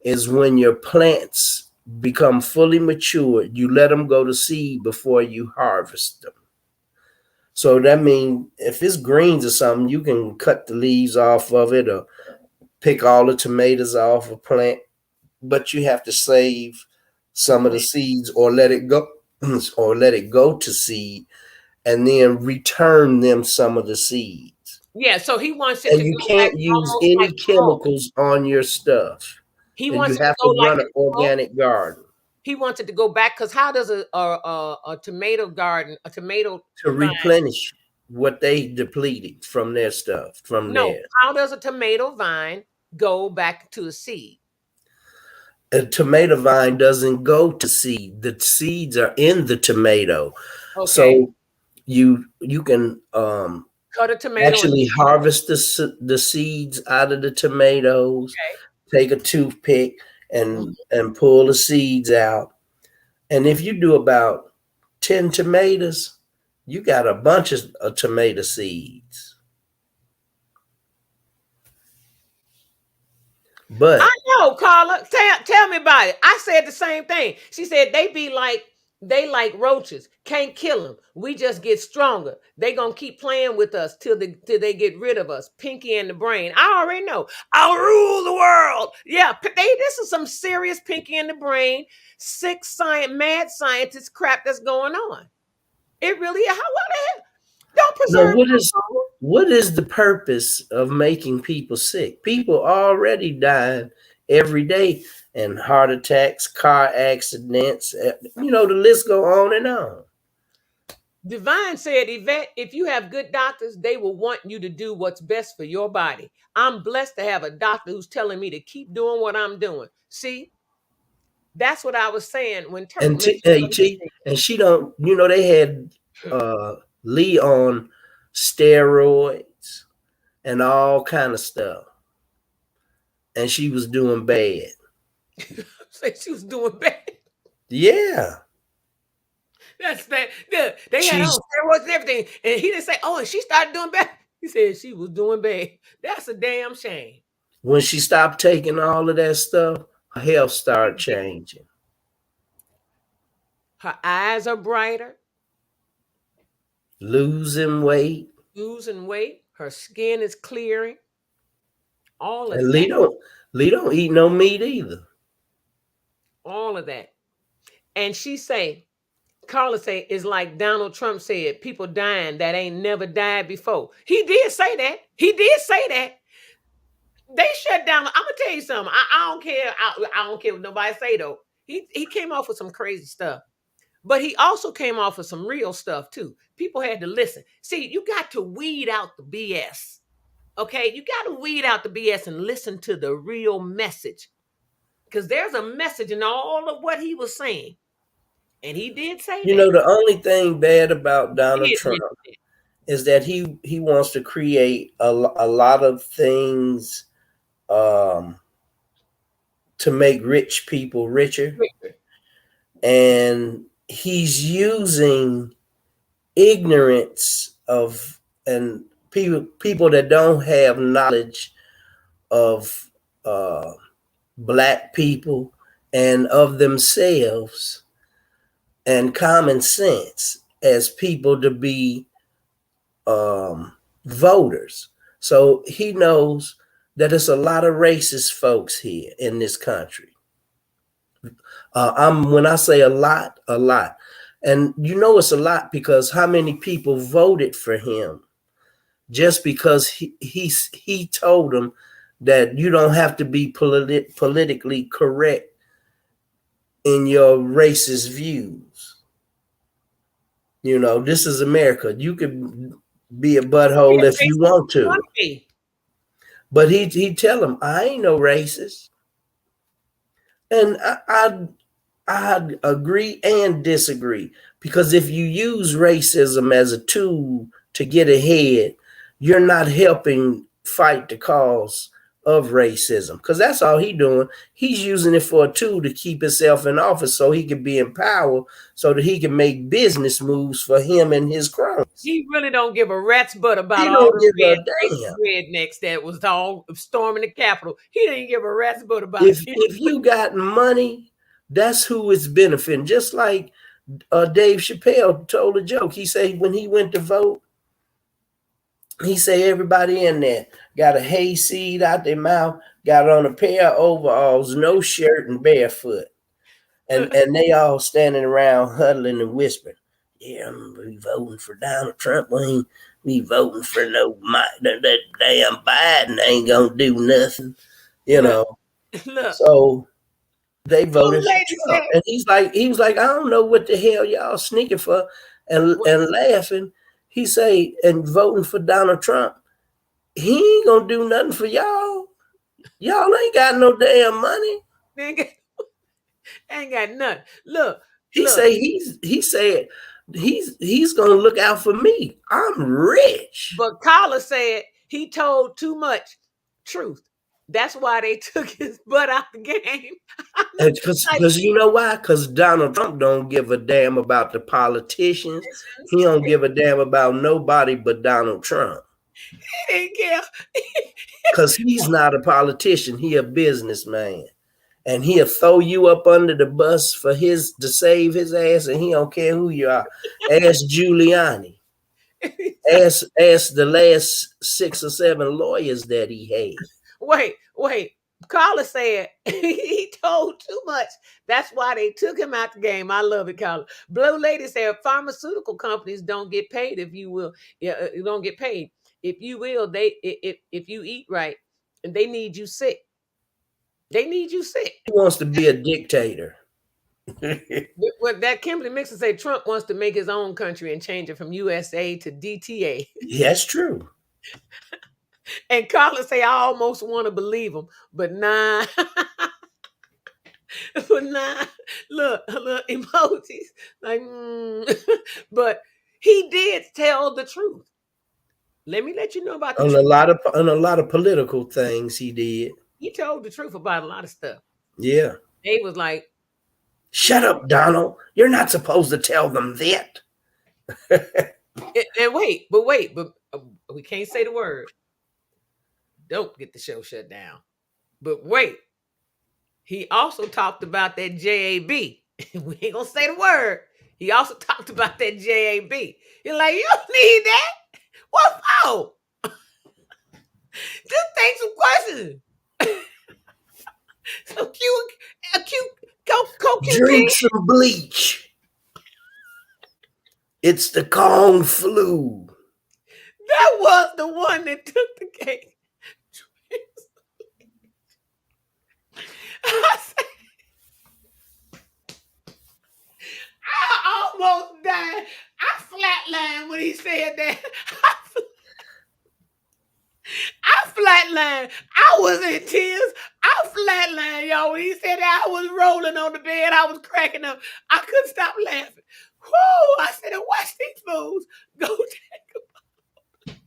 is when your plants become fully matured, you let them go to seed before you harvest them. So that means if it's greens or something, you can cut the leaves off of it or pick all the tomatoes off a plant, but you have to save some of the seeds or let it go to seed and then return them some of the seeds. Yeah, so he wants it and to you can't use any chemicals on your stuff. He wants you have to run an organic garden. He wants it to go back because how does a tomato garden, a tomato to replenish what they depleted from their stuff there? How does a tomato vine go back to a seed? A tomato vine doesn't go to seed. The seeds are in the tomato. Okay. So you can cut a tomato. Actually harvest the seeds out of the tomatoes. Okay. Take a toothpick and pull the seeds out. And if you do about 10 tomatoes, you got a bunch of tomato seeds. But I know, Carla. Tell me about it. I said the same thing. She said they be like They like roaches. Can't kill them. We just get stronger. They gonna keep playing with us till they get rid of us. Pinky and the Brain. I already know. I'll rule the world. Yeah, this is some serious Pinky and the Brain, sick mad scientist crap that's going on. It really is. What the hell? Don't preserve. No, what is the purpose of making people sick? People already dying every day, and heart attacks, car accidents, the list go on and on. Divine said, Yvette, if you have good doctors, they will want you to do what's best for your body. I'm blessed to have a doctor who's telling me to keep doing what I'm doing. See, that's what I was saying when and she don't, they had Lee on steroids and all kind of stuff, and she was doing bad. She was doing bad. Yeah, that's bad. They had all steroids and everything, and he didn't say, "Oh, and she started doing bad." He said she was doing bad. That's a damn shame. When she stopped taking all of that stuff, her health started changing. Her eyes are brighter. Losing weight. Her skin is clearing. All of and that. Lee don't eat no meat either. All of that. And Carla say, it's like Donald Trump said, people dying that ain't never died before. He did say that. They shut down. I'm gonna tell you something. I don't care. I don't care what nobody say though. He came off with some crazy stuff. But he also came off with some real stuff too. People had to listen. See, you got to weed out the BS. Okay? You got to weed out the BS and listen to the real message. Because there's a message in all of what he was saying. And he did say that. The only thing bad about Donald Trump is that he wants to create a lot of things to make rich people richer. And he's using ignorance and people that don't have knowledge of Black people and of themselves and common sense as people to be voters. So he knows that there's a lot of racist folks here in this country. When I say a lot. And it's a lot because how many people voted for him just because he told them that you don't have to be politically correct in your racist views. This is America. You could be a butthole if you want to. But he tell them, I ain't no racist. And I agree and disagree, because if you use racism as a tool to get ahead, you're not helping fight the cause of racism, because that's all he's doing. He's using it for a tool to keep himself in office so he can be in power, so that he can make business moves for him and his cronies. He really don't give a rat's butt about all the rednecks that was all storming the Capitol. He didn't give a rat's butt about it. If you got money, that's who it's benefiting. Just like Dave Chappelle told a joke. He said when he went to vote, he said everybody in there got a hayseed out their mouth, got on a pair of overalls, no shirt, and barefoot. And they all standing around huddling and whispering, yeah, we voting for Donald Trump. We ain't voting for that damn Biden ain't gonna do nothing. Look. So they voted for Trump. And he was like, I don't know what the hell y'all sneaking for and laughing. He say, and voting for Donald Trump, he ain't gonna do nothing for y'all. Y'all ain't got no damn money. Ain't got nothing. Look. He said he's gonna look out for me. I'm rich. But Carla said he told too much truth. That's why they took his butt out the game. Because you know why? Because Donald Trump don't give a damn about the politicians. He don't give a damn about nobody but Donald Trump. He didn't care. Because he's not a politician. He a businessman. and he'll throw you up under the bus for to save his ass, and he don't care who you are. Ask Giuliani. Ask the last 6 or 7 lawyers that he had. Wait. Carla said he told too much. That's why they took him out the game. I love it, Carla. Blue Lady said pharmaceutical companies don't get paid if you will. Yeah, you don't get paid. If you will, if you eat right, and they need you sick. They need you sick. He wants to be a dictator. What that Kimberly Mixon said, Trump wants to make his own country and change it from USA to DTA. That's true. And Carla say, I almost want to believe him, but nah. But nah, look emojis like, but he did tell the truth. Let me let you know about the on truth. a lot of political things he did. He told the truth about a lot of stuff. Yeah. They was like, shut up, Donald. You're not supposed to tell them that. and wait, but we can't say the word. Don't get the show shut down. But wait, he also talked about that JAB. We ain't gonna say the word. He also talked about that JAB. You're like, you don't need that. What for? Just take some questions. So cute. Drink some bleach. It's the Kong flu. That was the one that took the cake. I almost died. I flatlined when he said that. I flatlined. I was in tears. I flatlined, y'all. When he said that, I was rolling on the bed. I was cracking up. I couldn't stop laughing. Whoo! I said, watch these fools go take a bite.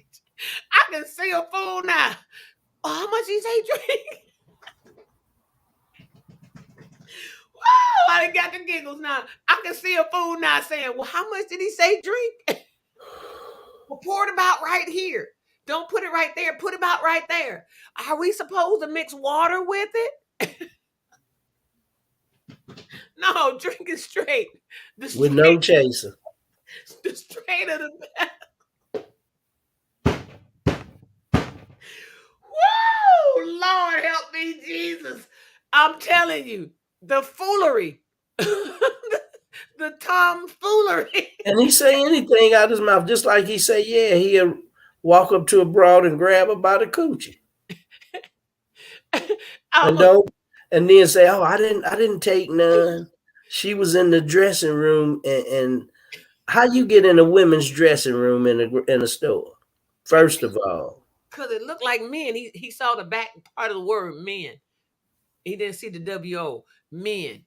I can see a fool now. Oh, how much he say drink? Whoa! I done got the giggles now. I can see a fool now saying, well, how much did he say drink? Well, pour it about right here. Don't put it right there. Put it about right there. Are we supposed to mix water with it? No, drink it straight. With no chaser. The straight of the back. Woo! Lord help me, Jesus. I'm telling you, the foolery. The tomfoolery. And he say anything out of his mouth, just like he say, yeah, he'll walk up to a broad and grab her by the coochie. And then say, oh, I didn't take none. She was in the dressing room. And how you get in a women's dressing room in a store? First of all, because it looked like men. He saw the back part of the word men. He didn't see the W-O, men.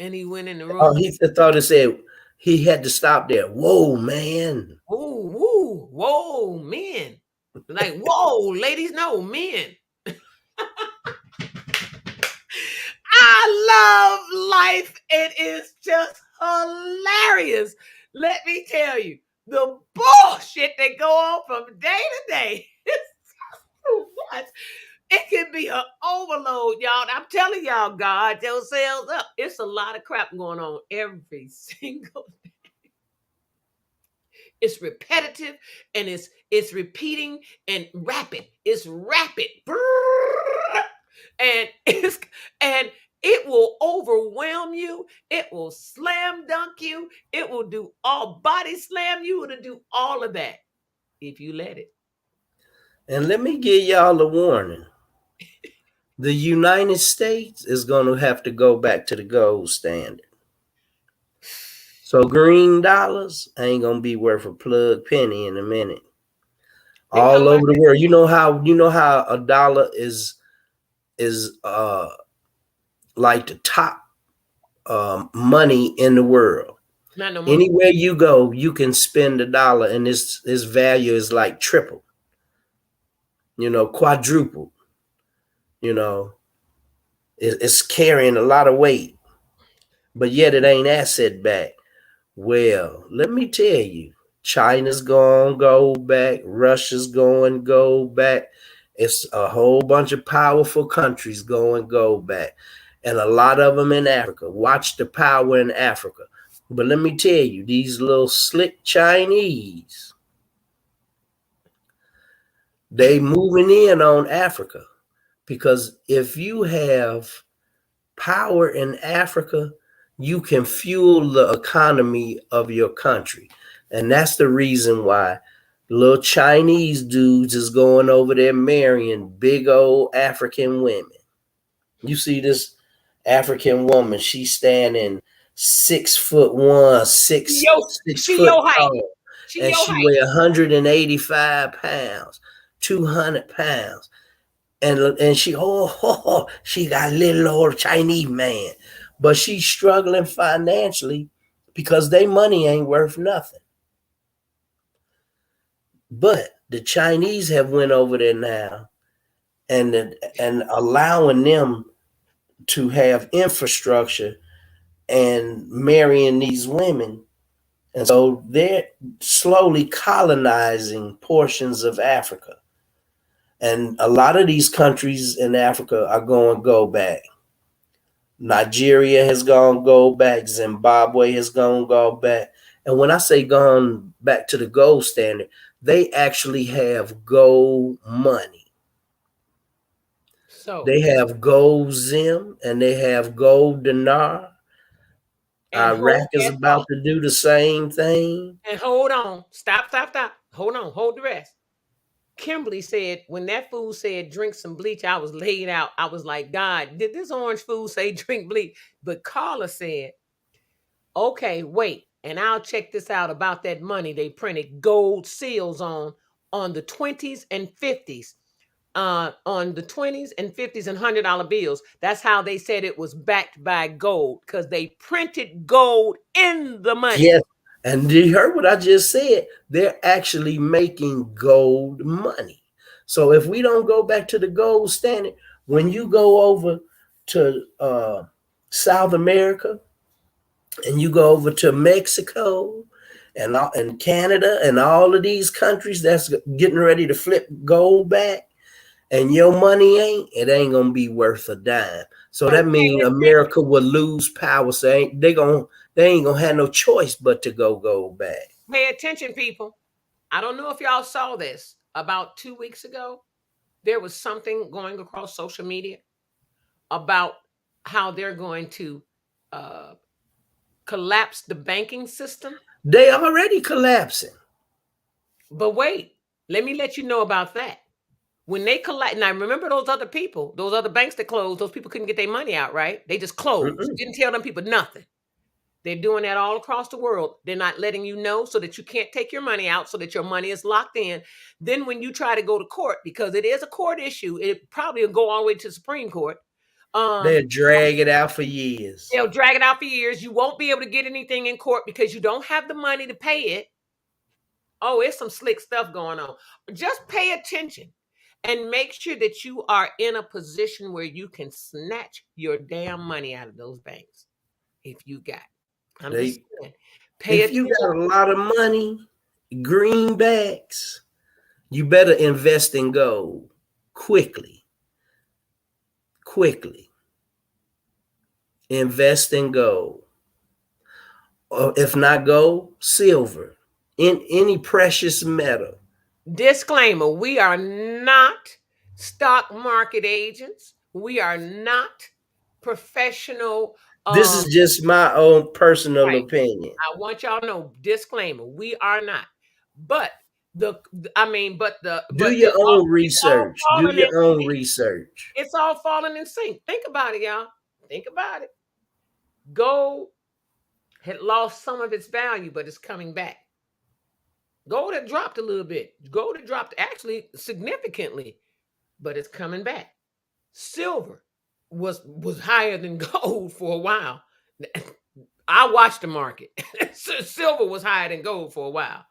And he went in the room. Oh, he thought it said he had to stop there. Whoa, man. Whoa, men. Like, whoa, ladies, no, men. I love life. It is just hilarious. Let me tell you, the bullshit that go on from day to day. It's so much. It can be an overload, y'all. I'm telling y'all, guard yourselves up. It's a lot of crap going on every single day. It's repetitive and it's repeating and rapid. It's rapid. And it will overwhelm you. It will slam dunk you. It will do all body slam you. It'll do all of that if you let it. And let me give y'all a warning. The United States is going to have to go back to the gold standard. So green dollars ain't going to be worth a plug penny in a minute. All over the world. You know how a dollar is like the top money in the world. Not no Anywhere you go, you can spend $1 and its value is like triple. Quadruple. It's carrying a lot of weight, but yet it ain't asset back. Well, let me tell you, China's going gold back, Russia's going gold back, It's a whole bunch of powerful countries going gold back, and a lot of them in Africa. Watch the power in Africa. But let me tell you, these little slick Chinese, they moving in on Africa, because if you have power in Africa, you can fuel the economy of your country. And that's the reason why little Chinese dudes is going over there marrying big old African women. You see this African woman, she's standing 6'1", She your, six she foot your height. tall, She and your she height. weigh 185 pounds, 200 pounds. And she she got a little old Chinese man, but she's struggling financially because their money ain't worth nothing. But the Chinese have went over there now and allowing them to have infrastructure and marrying these women. And so they're slowly colonizing portions of Africa. And a lot of these countries in Africa are going go back. Nigeria has gone gold back. Zimbabwe has gone gold back. And when I say gone back to the gold standard, they actually have gold money. So They have gold Zim and they have gold dinar. Iraq is about to do the same thing. And hold on. Stop. Hold on. Hold the rest. Kimberly said, when that fool said drink some bleach, I was laid out. I was like, God, did this orange fool say drink bleach? But Carla said, okay, wait, and I'll check this out about that money they printed gold seals on the 20s and 50s. On the 20s and 50s and $100 bills. That's how they said it was backed by gold, because they printed gold in the money. Yes. And you heard what I just said. They're actually making gold money. So if we don't go back to the gold standard, when you go over to South America and you go over to Mexico and Canada and all of these countries that's getting ready to flip gold back, and your money it ain't gonna be worth a dime. So that means America will lose power. So they ain't gonna have no choice but to go back. Pay attention, people. I don't know if y'all saw this. About 2 weeks ago, there was something going across social media about how they're going to collapse the banking system. They already collapsing. But wait, let me let you know about that. When they collapse, now remember those other people, those other banks that closed, those people couldn't get their money out, right? They just closed. Didn't tell them people nothing. They're doing that all across the world. They're not letting you know so that you can't take your money out, so that your money is locked in. Then when you try to go to court, because it is a court issue, it probably will go all the way to the Supreme Court. They'll drag it out for years. They'll drag it out for years. You won't be able to get anything in court because you don't have the money to pay it. Oh, it's some slick stuff going on. Just pay attention and make sure that you are in a position where you can snatch your damn money out of those banks. If you got, I'm just saying, pay attention. If you got a lot of money, greenbacks, you better invest in gold quickly. Invest in gold. Or if not gold, silver, in any precious metal. Disclaimer, we are not stock market agents. We are not professional. This is just my own personal opinion. I want y'all to know, disclaimer, we are not. But do your own research. Do your own research. It's all falling in sync. Think about it, y'all. Think about it. Gold had lost some of its value, but it's coming back. Gold had dropped a little bit. Gold had dropped actually significantly, but it's coming back. Silver was higher than gold for a while. I watched the market. Silver was higher than gold for a while,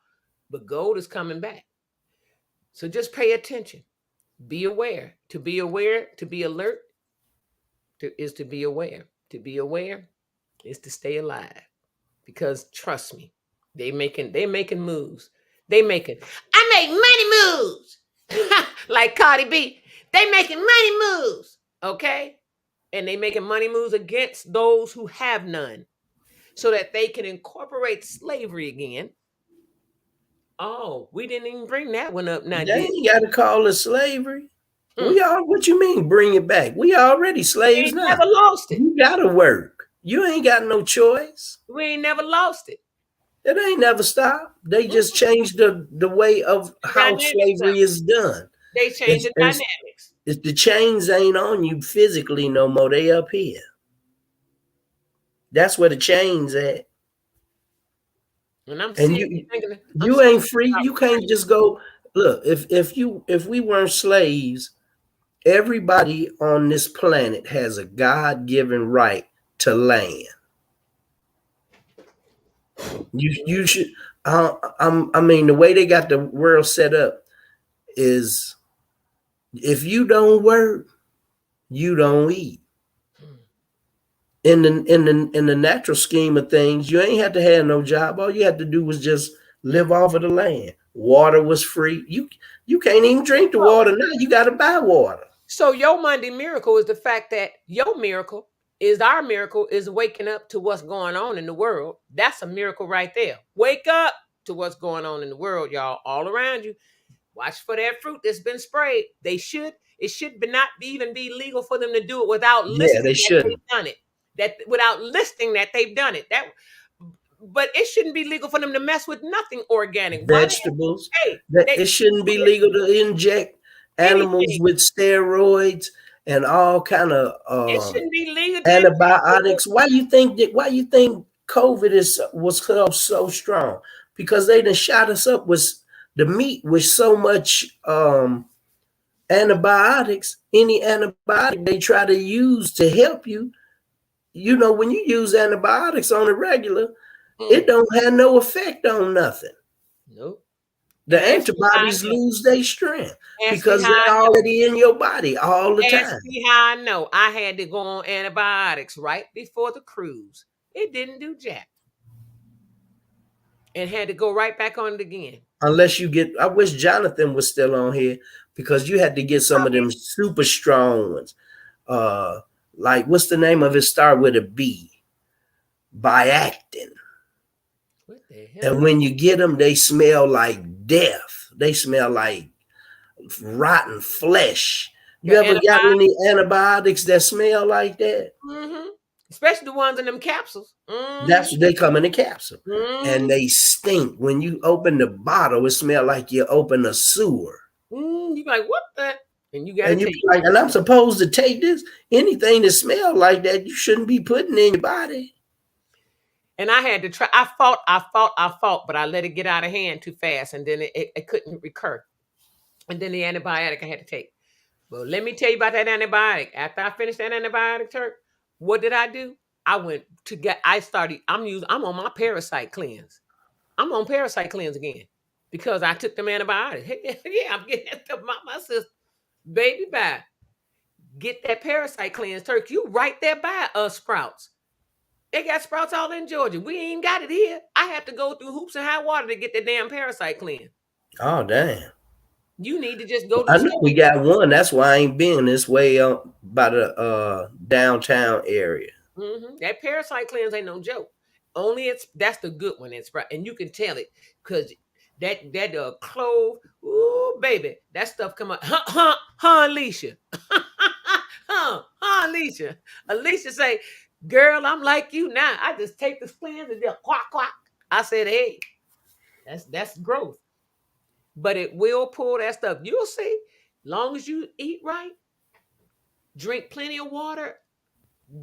but gold is coming back. So just pay attention. Be aware. To be aware, to be alert, is to be aware. To be aware is to stay alive. Because trust me, they're making moves. I make money moves. Like Cardi B. They making money moves, okay? And they making money moves against those who have none so that they can incorporate slavery again. Oh, we didn't even bring that one up now, They did ain't got to call it slavery. we? We all. What you mean? Bring it back? We already We slaves ain't now. never lost it. You gotta work. You ain't got no choice. We ain't never lost it. It ain't never stopped. They just changed the way of how Dynamics slavery is done. They changed the It's, dynamics. it's the chains ain't on you physically no more. They up here. That's where the chains at. And I'm And you ain't free. You can't just go. Look, if we weren't slaves, everybody on this planet has a God-given right to land. You should. I mean, the way they got the world set up is, if you don't work, you don't eat. In the natural scheme of things, you ain't had to have no job. All you had to do was just live off of the land. Water was free. You can't even drink the water now. You got to buy water. So your Monday miracle is the fact that your miracle is our miracle is waking up to what's going on in the world. That's a miracle right there. Wake up to what's going on in the world, y'all, all around you. Watch for that fruit that's been sprayed. It should not even be legal for them to do it without listing they shouldn't. they've done it. Without listing that they've done it. But it shouldn't be legal for them to mess with nothing organic. Vegetables. It shouldn't be legal to inject animals with steroids and all kind of it shouldn't be legal antibiotics. Why you think COVID was so strong? Because they done shot us up with the meat with so much antibiotics. Any antibiotic they try to use to help you, when you use antibiotics on a regular, it don't have no effect on nothing. Nope. The antibodies lose their strength because they're already in your body all the time. Ask me how I know. I had to go on antibiotics right before the cruise. It didn't do jack. And had to go right back on it again. Unless you get, I wish Jonathan was still on here, because you had to get some of them super strong ones. Like, what's the name of it? Start with a B. Biactin. What the hell? And when you get them, they smell like death. They smell like rotten flesh. You ever got any antibiotics that smell like that? Mm-hmm. Especially the ones in them capsules. Mm-hmm. They come in a capsule. Mm-hmm. And they stink. When you open the bottle, it smells like you open a sewer. You're like, what the? And you got to take like, and I'm supposed to take this? Anything that smells like that, you shouldn't be putting in your body. And I had to try. I fought, but I let it get out of hand too fast, and then it couldn't recur. And then the antibiotic I had to take. Well, let me tell you about that antibiotic. After I finished that antibiotic, Turk, what did I do? I'm on my parasite cleanse. I'm on parasite cleanse again because I took them antibiotics. Yeah, I'm getting that stuff out my system. Baby, bye. Get that parasite cleanse, Turk. You right there by Sprouts. They got Sprouts all in Georgia. We ain't got it here. I have to go through hoops and high water to get that damn parasite cleanse. Oh, damn. You need to just go to I know we got one. That's why I ain't been this way up by the downtown area. Mm-hmm. That parasite cleanse ain't no joke. That's the good one. And you can tell it because that clove, ooh, baby, that stuff come up. Alicia. Alicia. Alicia say, girl, I'm like you now. I just take the cleanse and just quack, quack. I said, hey, that's growth. But it will pull that stuff. You'll see. Long as you eat right, drink plenty of water,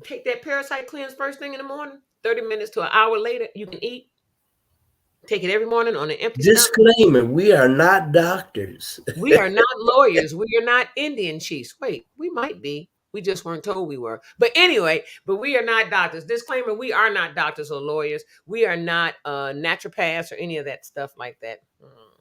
take that parasite cleanse first thing in the morning, 30 minutes to an hour later, you can eat. Take it every morning on an empty Disclaimer, stomach. We are not doctors. We are not lawyers. We are not Indian chiefs. Wait, we might be. We just weren't told we were. But anyway, we are not doctors. Disclaimer, we are not doctors or lawyers. We are not naturopaths or any of that stuff like that.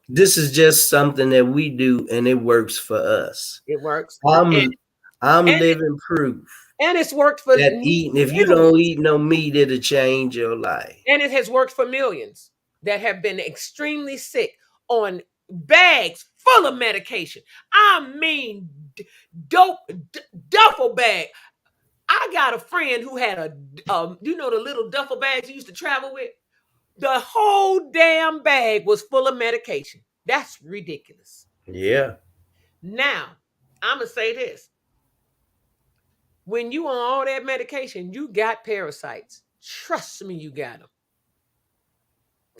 This is just something that we do, and it works for us. It works. I'm living proof. And it's worked for that eating. If you don't eat no meat, it'll change your life. And it has worked for millions that have been extremely sick on bags full of medication. I mean, dope duffel bag. I got a friend who had a, you know, the little duffel bags you used to travel with. The whole damn bag was full of medication. That's ridiculous. Yeah. Now, I'm gonna say this: when you on all that medication, you got parasites. Trust me, you got them.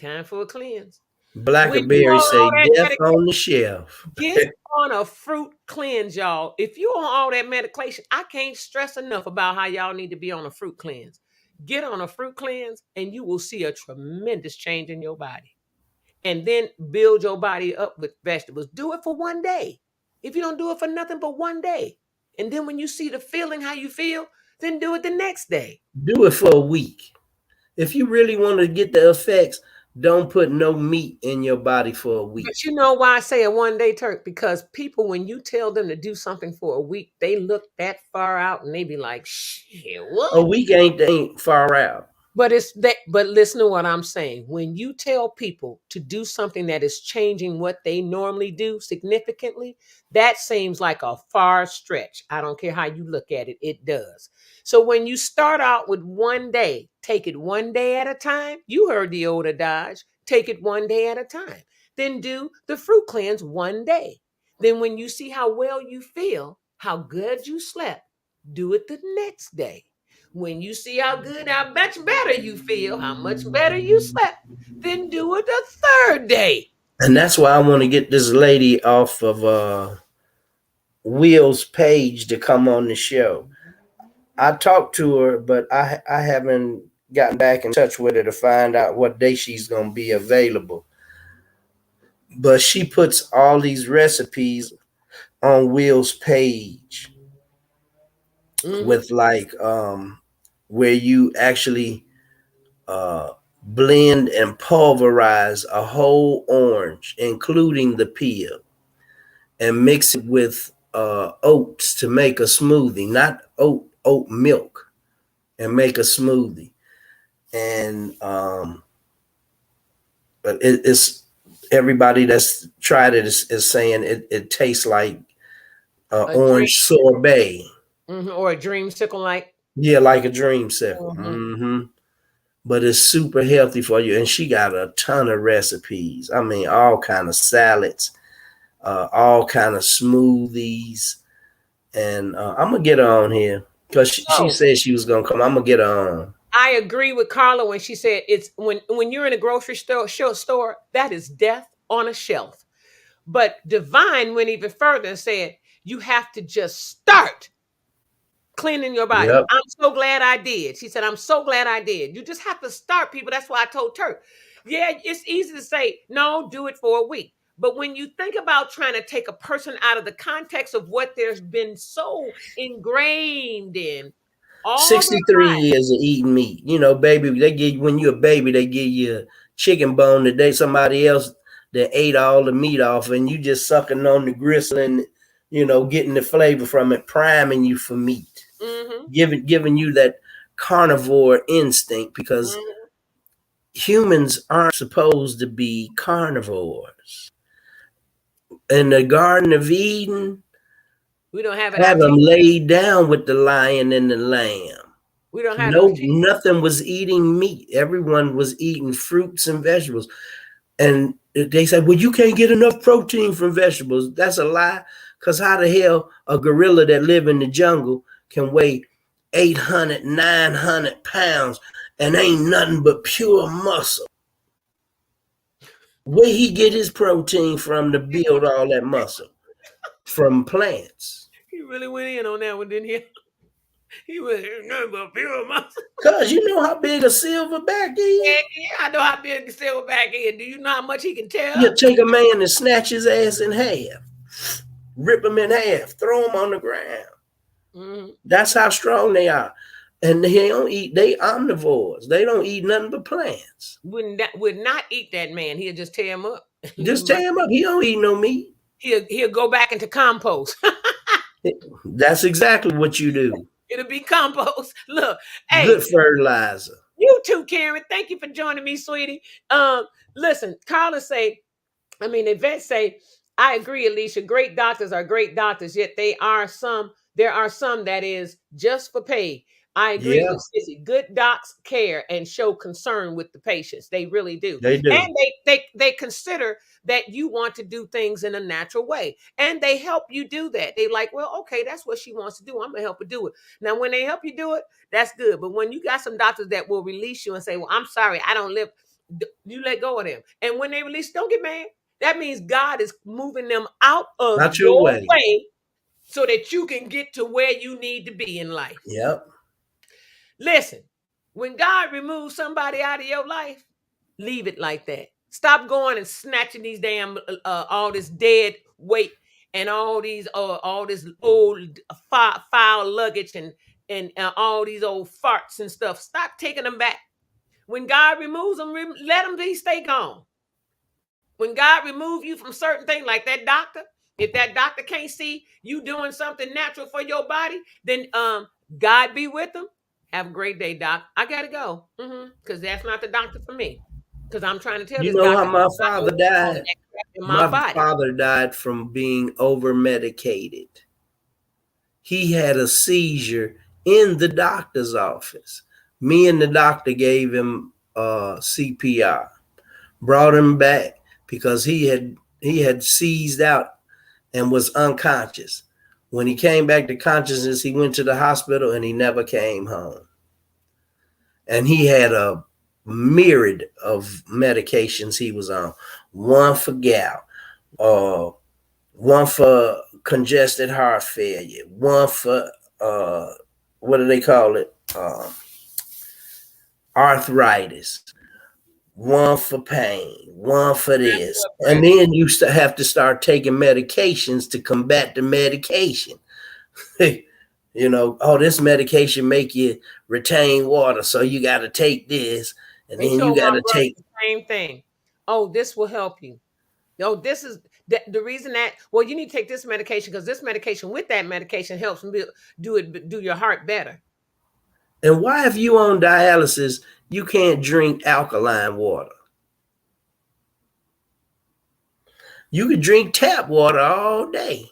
Time for a cleanse. When you Blackberry on say all that death medication, on the shelf. get on a fruit cleanse, y'all. If you on all that medication, I can't stress enough about how y'all need to be on a fruit cleanse. Get on a fruit cleanse, and you will see a tremendous change in your body. And then build your body up with vegetables. Do it for one day. If you don't do it for nothing but one day, and then when you see the feeling how you feel, then do it the next day. Do it for a week. If you really want to get the effects, don't put no meat in your body for a week. But you know why I say a one day Turk? Because people, when you tell them to do something for a week, they look that far out and they be like, shit, what? A week ain't far out. But it's that, but listen to what I'm saying. When you tell people to do something that is changing what they normally do significantly, that seems like a far stretch. I don't care how you look at it, it does. So when you start out with one day, take it one day at a time. You heard the old adage, take it one day at a time. Then do the fruit cleanse one day. Then when you see how well you feel, how good you slept, do it the next day. When you see how good, how much better you feel, how much better you slept, then do it the third day. And that's why I want to get this lady off of Will's page to come on the show. I talked to her, but I haven't gotten back in touch with her to find out what day she's going to be available. But she puts all these recipes on Will's page with like where you actually blend and pulverize a whole orange, including the peel, and mix it with oats to make a smoothie, not oat milk, and make a smoothie. And it's everybody that's tried it is saying it tastes like orange sorbet. Or a dreamsicle like. Yeah, like a dreamsicle. But it's super healthy for you. And she got a ton of recipes. I mean, all kind of salads, all kind of smoothies. And I'm going to get her on here because she said she was going to come. I'm going to get her on. I agree with Carla when she said it's when you're in a grocery store, that is death on a shelf. But Divine went even further and said, you have to just start cleaning your body. Yep. I'm so glad I did. She said, I'm so glad I did. You just have to start, people. That's why I told Turk. Yeah, it's easy to say, no, do it for a week. But when you think about trying to take a person out of the context of what there's been so ingrained in, 63 years of eating meat. You know, baby, they give you, when you're a baby, they give you a chicken bone that somebody else that ate all the meat off, and you just sucking on the gristle and, you know, getting the flavor from it, priming you for meat. Giving you that carnivore instinct, because humans aren't supposed to be carnivores. In the Garden of Eden, we don't have them laid down with the lion and the lamb. We don't have nothing was eating meat. Everyone was eating fruits and vegetables. And they said, well, you can't get enough protein from vegetables. That's a lie. Because how the hell a gorilla that live in the jungle can weigh 800, 900 pounds and ain't nothing but pure muscle? Where he get his protein from to build all that muscle? From plants. He really went in on that one, didn't he? He went nothing but pure muscle. Cause you know how big a silverback is. Yeah, I know how big a silverback is. Do you know how much he can tell? You take a man and snatch his ass in half, rip him in half, throw him on the ground. That's how strong they are. And they don't eat. They omnivores. They don't eat nothing but plants. Would not eat that man. He'll just tear him up. Just tear him up. He don't eat no meat. He'll go back into compost. That's exactly what you do. It'll be compost. Look, hey, good fertilizer. You too, Karen. Thank you for joining me, sweetie. Listen, Carla say, Yvette say, I agree, Alicia. Great doctors are great doctors, yet there are some that is just for pay. I agree Yeah, with Sissy. Good docs care and show concern with the patients. They really do. they do. And they consider that you want to do things in a natural way. And they help you do that. They like, well, okay, that's what she wants to do. I'm gonna help her do it. Now, when they help you do it, that's good. But when you got some doctors that will release you and say, well, I'm sorry, I don't live, you let go of them. And when they release, don't get mad. That means God is moving them out of Not your your way. way so that you can get to where you need to be in life. Yep. Listen, when God removes somebody out of your life, leave it like that. Stop going and snatching these damn all this dead weight and all this old foul luggage and all these old farts and stuff. Stop taking them back. When God removes them, let them stay gone. When God remove you from certain things, like that doctor, if that doctor can't see you doing something natural for your body, then God be with them. Have a great day, doc. I gotta go. Because that's not the doctor for me. Because I'm trying to tell You this know how doctor my I father know all died? that crap in my My body. father died from being over medicated. He had a seizure in the doctor's office. Me and the doctor gave him CPR, brought him back because he had seized out and was unconscious. When he came back to consciousness, he went to the hospital and he never came home. And he had a myriad of medications he was on. One for gout, one for congested heart failure, one for what do they call it? Arthritis, one for pain, one for this. And then you have to start taking medications to combat the medication. You know, oh, this medication make you retain water, so you got to take this, and They then you told got my to brother take. the same thing. Oh, this will help you. No, this is the reason that, well, you need to take this medication because this medication with that medication helps do your heart better. And why, if you on dialysis, you can't drink alkaline water? You could drink tap water all day.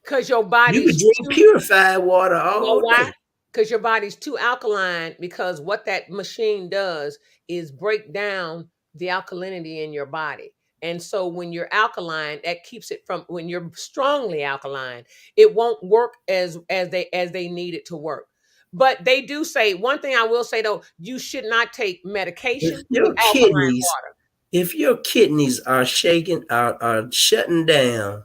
Because your You body's could drink purified water all why? day. Because your body's too alkaline, because what that machine does is break down the alkalinity in your body. And so when you're alkaline, that keeps it from, when you're strongly alkaline, it won't work as they need it to work. But they do say, one thing I will say though, you should not take medication with alkaline water. If your kidneys are shaking, are shutting down,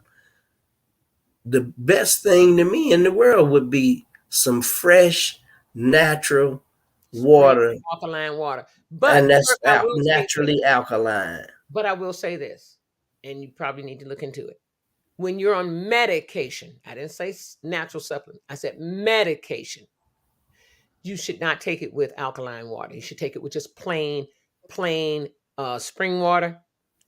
the best thing to me in the world would be some fresh, natural water. Alkaline water. But And that's I will say naturally alkaline. But I will say this, and you probably need to look into it. When you're on medication, I didn't say natural supplement, I said medication, you should not take it with alkaline water. You should take it with just plain spring water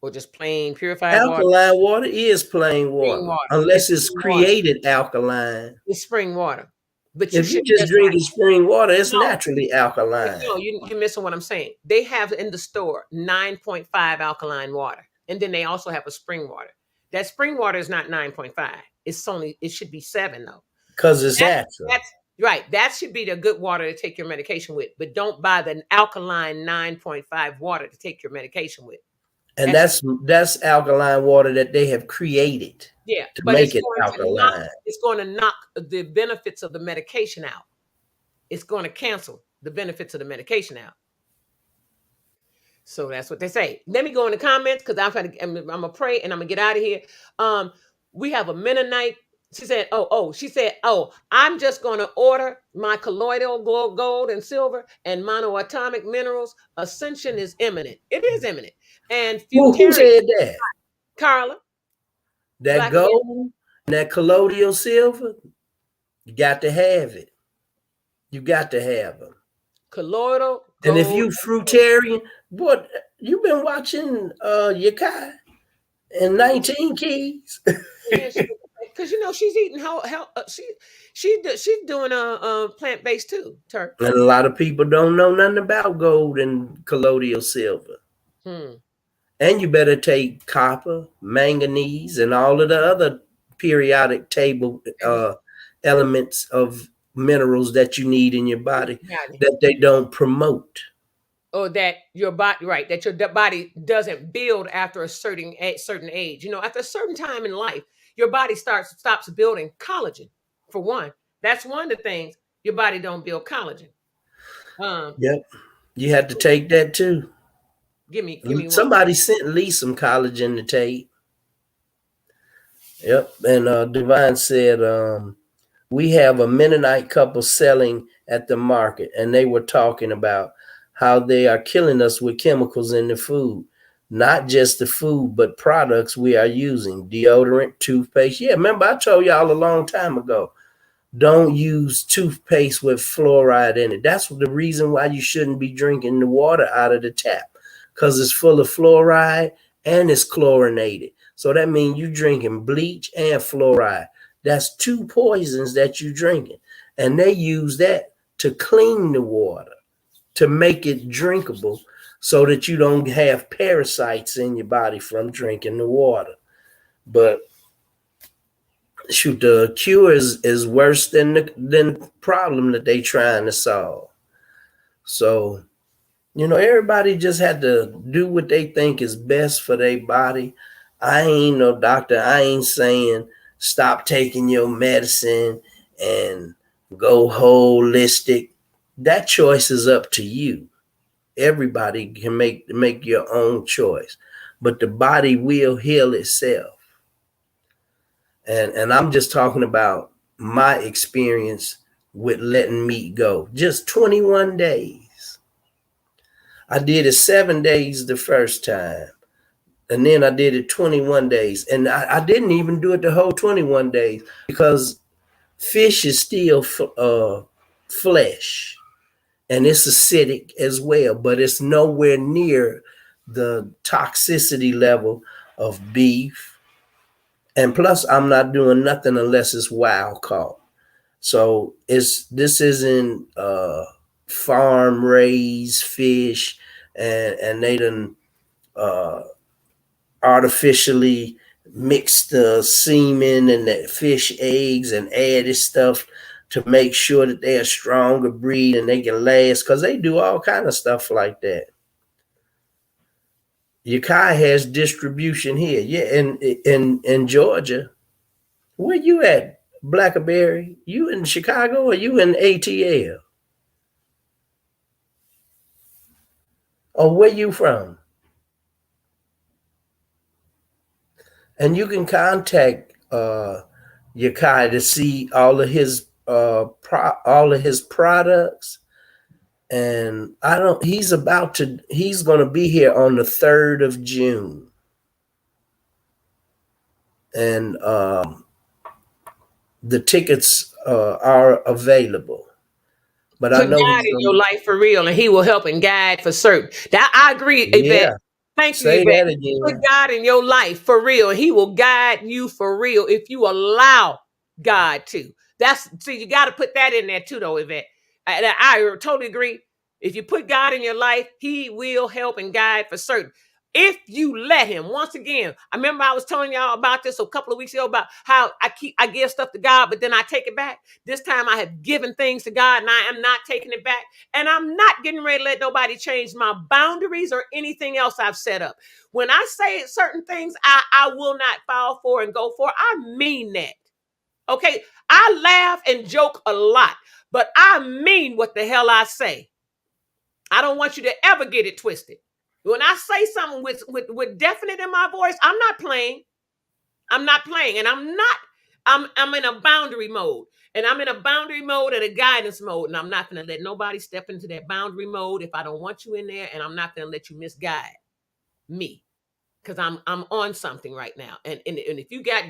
or just plain purified water. Alkaline water is plain water, unless it's created alkaline. It's spring water. But if you just drink spring water, it's naturally alkaline. No, you're missing what I'm saying. They have in the store 9.5 alkaline water. And then they also have a spring water. That spring water is not 9.5. It should be 7 though. Because it's natural. That's right. That should be the good water to take your medication with. But don't buy the alkaline 9.5 water to take your medication with. And that's alkaline water that they have created. Yeah, to make it alkaline. It's going to knock the benefits of the medication out. It's going to cancel the benefits of the medication out. So that's what they say. Let me go in the comments because I'm gonna pray and I'm gonna get out of here. We have a Mennonite. She said, I'm just gonna order my colloidal gold and silver and monoatomic minerals. Ascension is imminent. It is imminent. And who said that? Carla. That Black gold, that colloidal silver, you got to have it. You got to have them. Colloidal. And if you fruitarian, what you've been watching Yakai and 19 Keys? Because she's eating she's doing a plant-based too. Turk. And a lot of people don't know nothing about gold and colloidal silver. And you better take copper, manganese, and all of the other periodic table elements of minerals that you need in your body that they don't promote. Or that your body, right, that your body doesn't build after a certain age. You know, after a certain time in life, your body stops building collagen. For one, that's one of the things. Your body don't build collagen. Yep, you had to take that too. Give me one. Somebody sent Lee some collagen to take. Yep, and Divine said, we have a Mennonite couple selling at the market, and they were talking about how they are killing us with chemicals in the food. Not just the food, but products we are using. Deodorant, toothpaste. Yeah, remember I told y'all a long time ago, don't use toothpaste with fluoride in it. That's the reason why you shouldn't be drinking the water out of the tap, because it's full of fluoride and it's chlorinated. So that means you drinking bleach and fluoride. That's two poisons that you drinking. And they use that to clean the water, to make it drinkable, so that you don't have parasites in your body from drinking the water. But shoot, the cure is worse than the problem that they trying to solve. So, you know, everybody just had to do what they think is best for their body. I ain't no doctor. I ain't saying stop taking your medicine and go holistic. That choice is up to you. Everybody can make your own choice, but the body will heal itself. And I'm just talking about my experience with letting meat go. Just 21 days. I did it 7 days the first time, and then I did it 21 days. And I didn't even do it the whole 21 days because fish is still flesh, and it's acidic as well, but it's nowhere near the toxicity level of beef. And plus, I'm not doing nothing unless it's wild caught. So this isn't farm raised fish, and they done artificially mix the semen and the fish eggs and added stuff to make sure that they're a stronger breed and they can last, because they do all kind of stuff like that. Yakai has distribution here. Yeah, in Georgia. Where you at, Blackberry? You in Chicago or you in ATL? Or where you from? And you can contact Yakai to see all of his products. And he's going to be here on the 3rd of June. And the tickets are available. But Put I know God in your life for real, and He will help and guide for certain. That I agree, Yvette. Yeah. Thank you, Say Yvette. that again. Put God in your life for real, and He will guide you for real if you allow God to. You got to put that in there too, though, Yvette. I totally agree. If you put God in your life, He will help and guide for certain. If you let Him. Once again, I remember I was telling y'all about this a couple of weeks ago about how I give stuff to God, but then I take it back. This time I have given things to God and I am not taking it back. And I'm not getting ready to let nobody change my boundaries or anything else I've set up. When I say certain things I will not fall for and go for, I mean that. Okay? I laugh and joke a lot, but I mean what the hell I say. I don't want you to ever get it twisted. When I say something with definite in my voice, I'm not playing. I'm not playing. And I'm in a boundary mode. And I'm in a boundary mode and a guidance mode. And I'm not going to let nobody step into that boundary mode if I don't want you in there. And I'm not going to let you misguide me. Because I'm on something right now. And if you got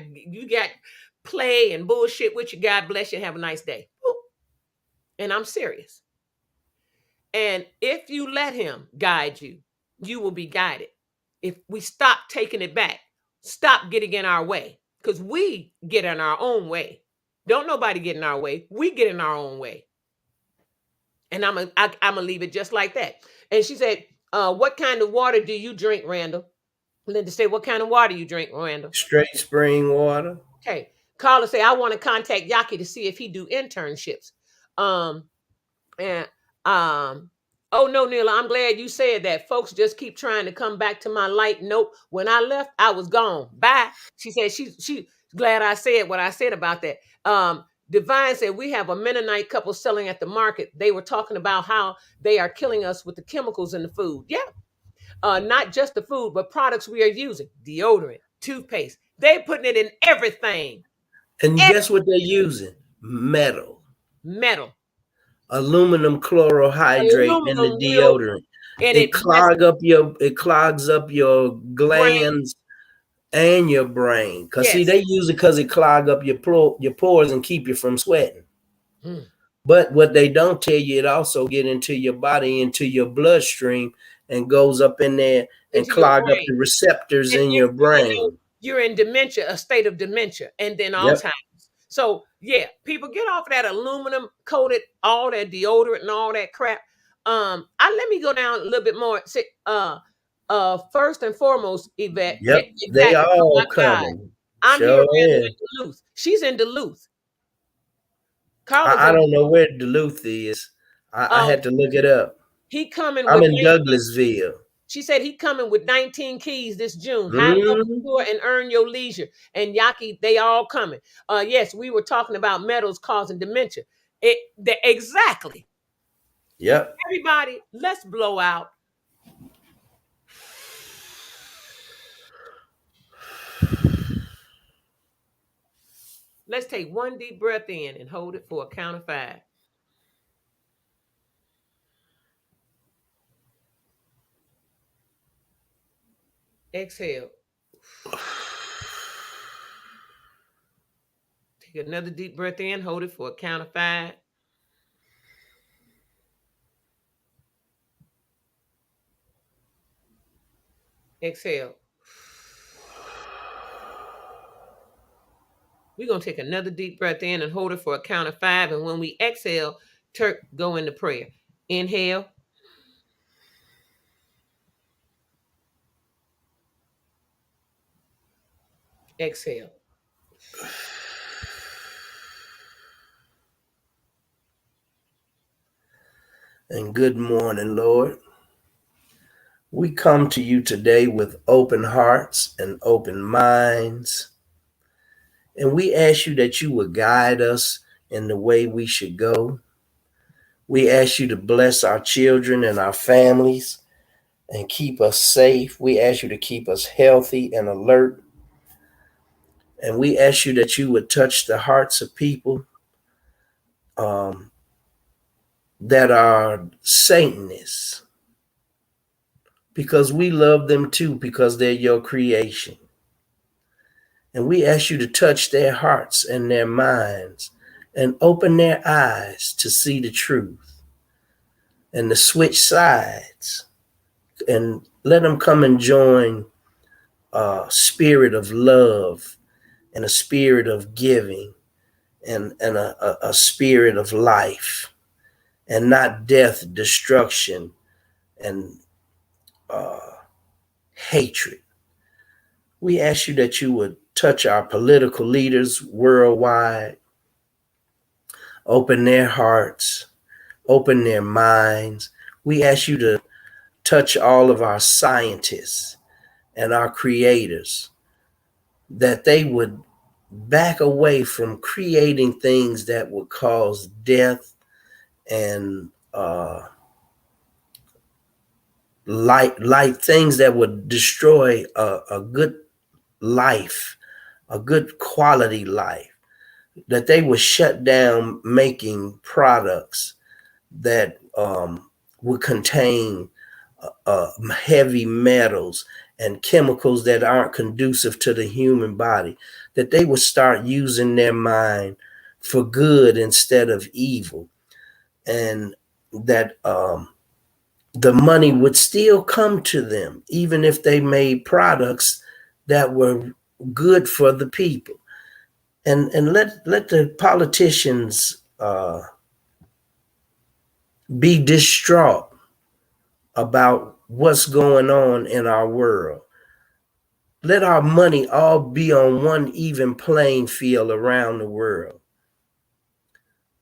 play and bullshit with you, God bless you. Have a nice day. And I'm serious. And if you let Him guide you, you will be guided. If we stop taking it back, stop getting in our way, because we get in our own way. Don't nobody get in our way. We get in our own way. And I'm gonna leave it just like that. And she said, what kind of water do you drink, Randall? Linda said, what kind of water you drink, Randall? Straight spring water. Okay. Carla say, I want to contact Yaki to see if he do internships. And oh no, Neil, I'm glad you said that. Folks just keep trying to come back to my light note. When I left, I was gone. Bye. She said she glad I said what I said about that. Divine said we have a Mennonite couple selling at the market. They were talking about how they are killing us with the chemicals in the food. Yeah. Not just the food, but products we are using. Deodorant, toothpaste. They're putting it in everything. And guess what they're using? Metal. Metal. Aluminum chlorohydrate in the deodorant. It clogs up your glands and your brain. Because yes. See, they use it because it clog up your pores and keep you from sweating. But what they don't tell you, it also get into your body, into your bloodstream, and goes up in there and into clog up the receptors in your brain. You're in dementia, a state of dementia, and then Alzheimer's. So yeah, people get off of that aluminum coated, all that deodorant and all that crap. Let me go down a little bit more. First and foremost, Yvette. Yep, exactly. They all coming. I'm here in Duluth. She's in Duluth. I don't know where Duluth is. I had to look it up. He coming. I'm in Douglasville. She said he coming with 19 keys this June. Have a tour and earn your leisure. And Yaki, they all coming. Yes, we were talking about metals causing dementia. Exactly. Yep. Everybody, let's blow out. Let's take one deep breath in and hold it for a count of 5. Exhale. Take another deep breath in, hold it for a count of 5. Exhale. We're going to take another deep breath in and hold it for a count of 5. And when we exhale, Turk, go into prayer. Inhale. Exhale. And good morning, Lord. We come to you today with open hearts and open minds. And we ask you that you would guide us in the way we should go. We ask you to bless our children and our families and keep us safe. We ask you to keep us healthy and alert. And we ask you that you would touch the hearts of people that are Satanists, because we love them too, because they're your creation. And we ask you to touch their hearts and their minds and open their eyes to see the truth and to switch sides and let them come and join a spirit of love and a spirit of giving and a spirit of life, and not death, destruction, and hatred. We ask you that you would touch our political leaders worldwide, open their hearts, open their minds. We ask you to touch all of our scientists and our creators, that they would back away from creating things that would cause death and light things that would destroy a good life, a good quality life, that they would shut down making products that would contain heavy metals and chemicals that aren't conducive to the human body, that they would start using their mind for good instead of evil, and that the money would still come to them, even if they made products that were good for the people. And let the politicians be distraught about what's going on in our world. Let our money all be on one even playing field around the world.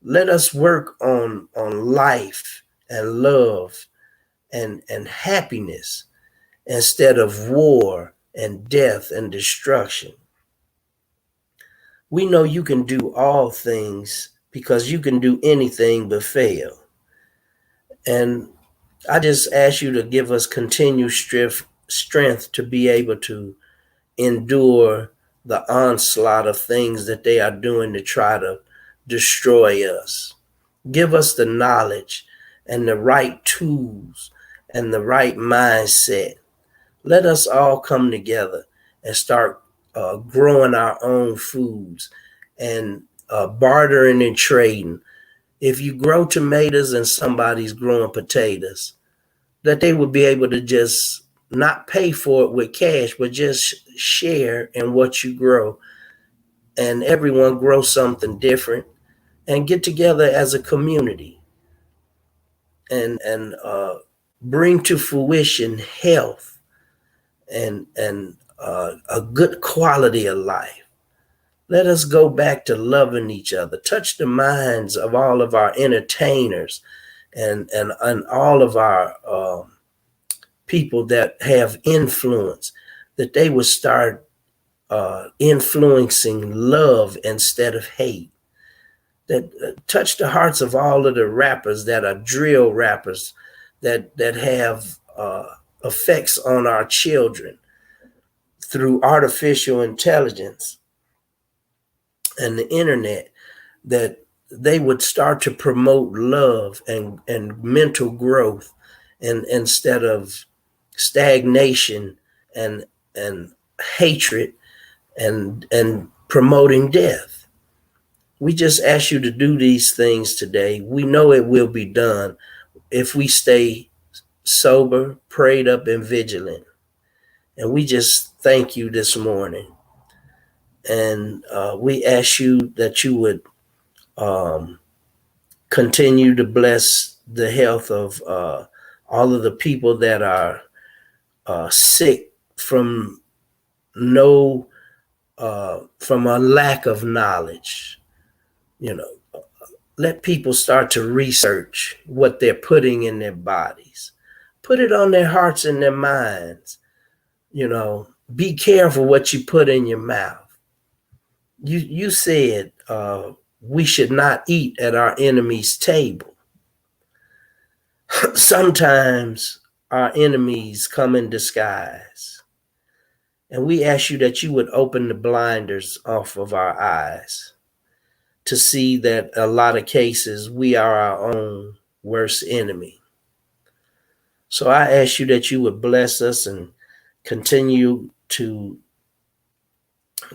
Let us work on life and love and happiness instead of war and death and destruction. We know you can do all things because you can do anything but fail. And I just ask you to give us continued strength to be able to endure the onslaught of things that they are doing to try to destroy us. Give us the knowledge and the right tools and the right mindset. Let us all come together and start growing our own foods and bartering and trading. If you grow tomatoes and somebody's growing potatoes, that they would be able to just not pay for it with cash, but just share in what you grow, and everyone grow something different and get together as a community and bring to fruition health and a good quality of life. Let us go back to loving each other. Touch the minds of all of our entertainers and all of our people that have influence, that they would start influencing love instead of hate. That touch the hearts of all of the rappers that are drill rappers that have effects on our children through artificial intelligence and the internet, that they would start to promote love and mental growth, and instead of stagnation and hatred and promoting death. We just ask you to do these things today. We know it will be done if we stay sober, prayed up, and vigilant. And we just thank you this morning. And we ask you that you would continue to bless the health of all of the people that are sick from from a lack of knowledge. You know, let people start to research what they're putting in their bodies. Put it on their hearts and their minds. You know, be careful what you put in your mouth. You said we should not eat at our enemy's table. Sometimes our enemies come in disguise. And we ask you that you would open the blinders off of our eyes to see that a lot of cases we are our own worst enemy. So I ask you that you would bless us and continue to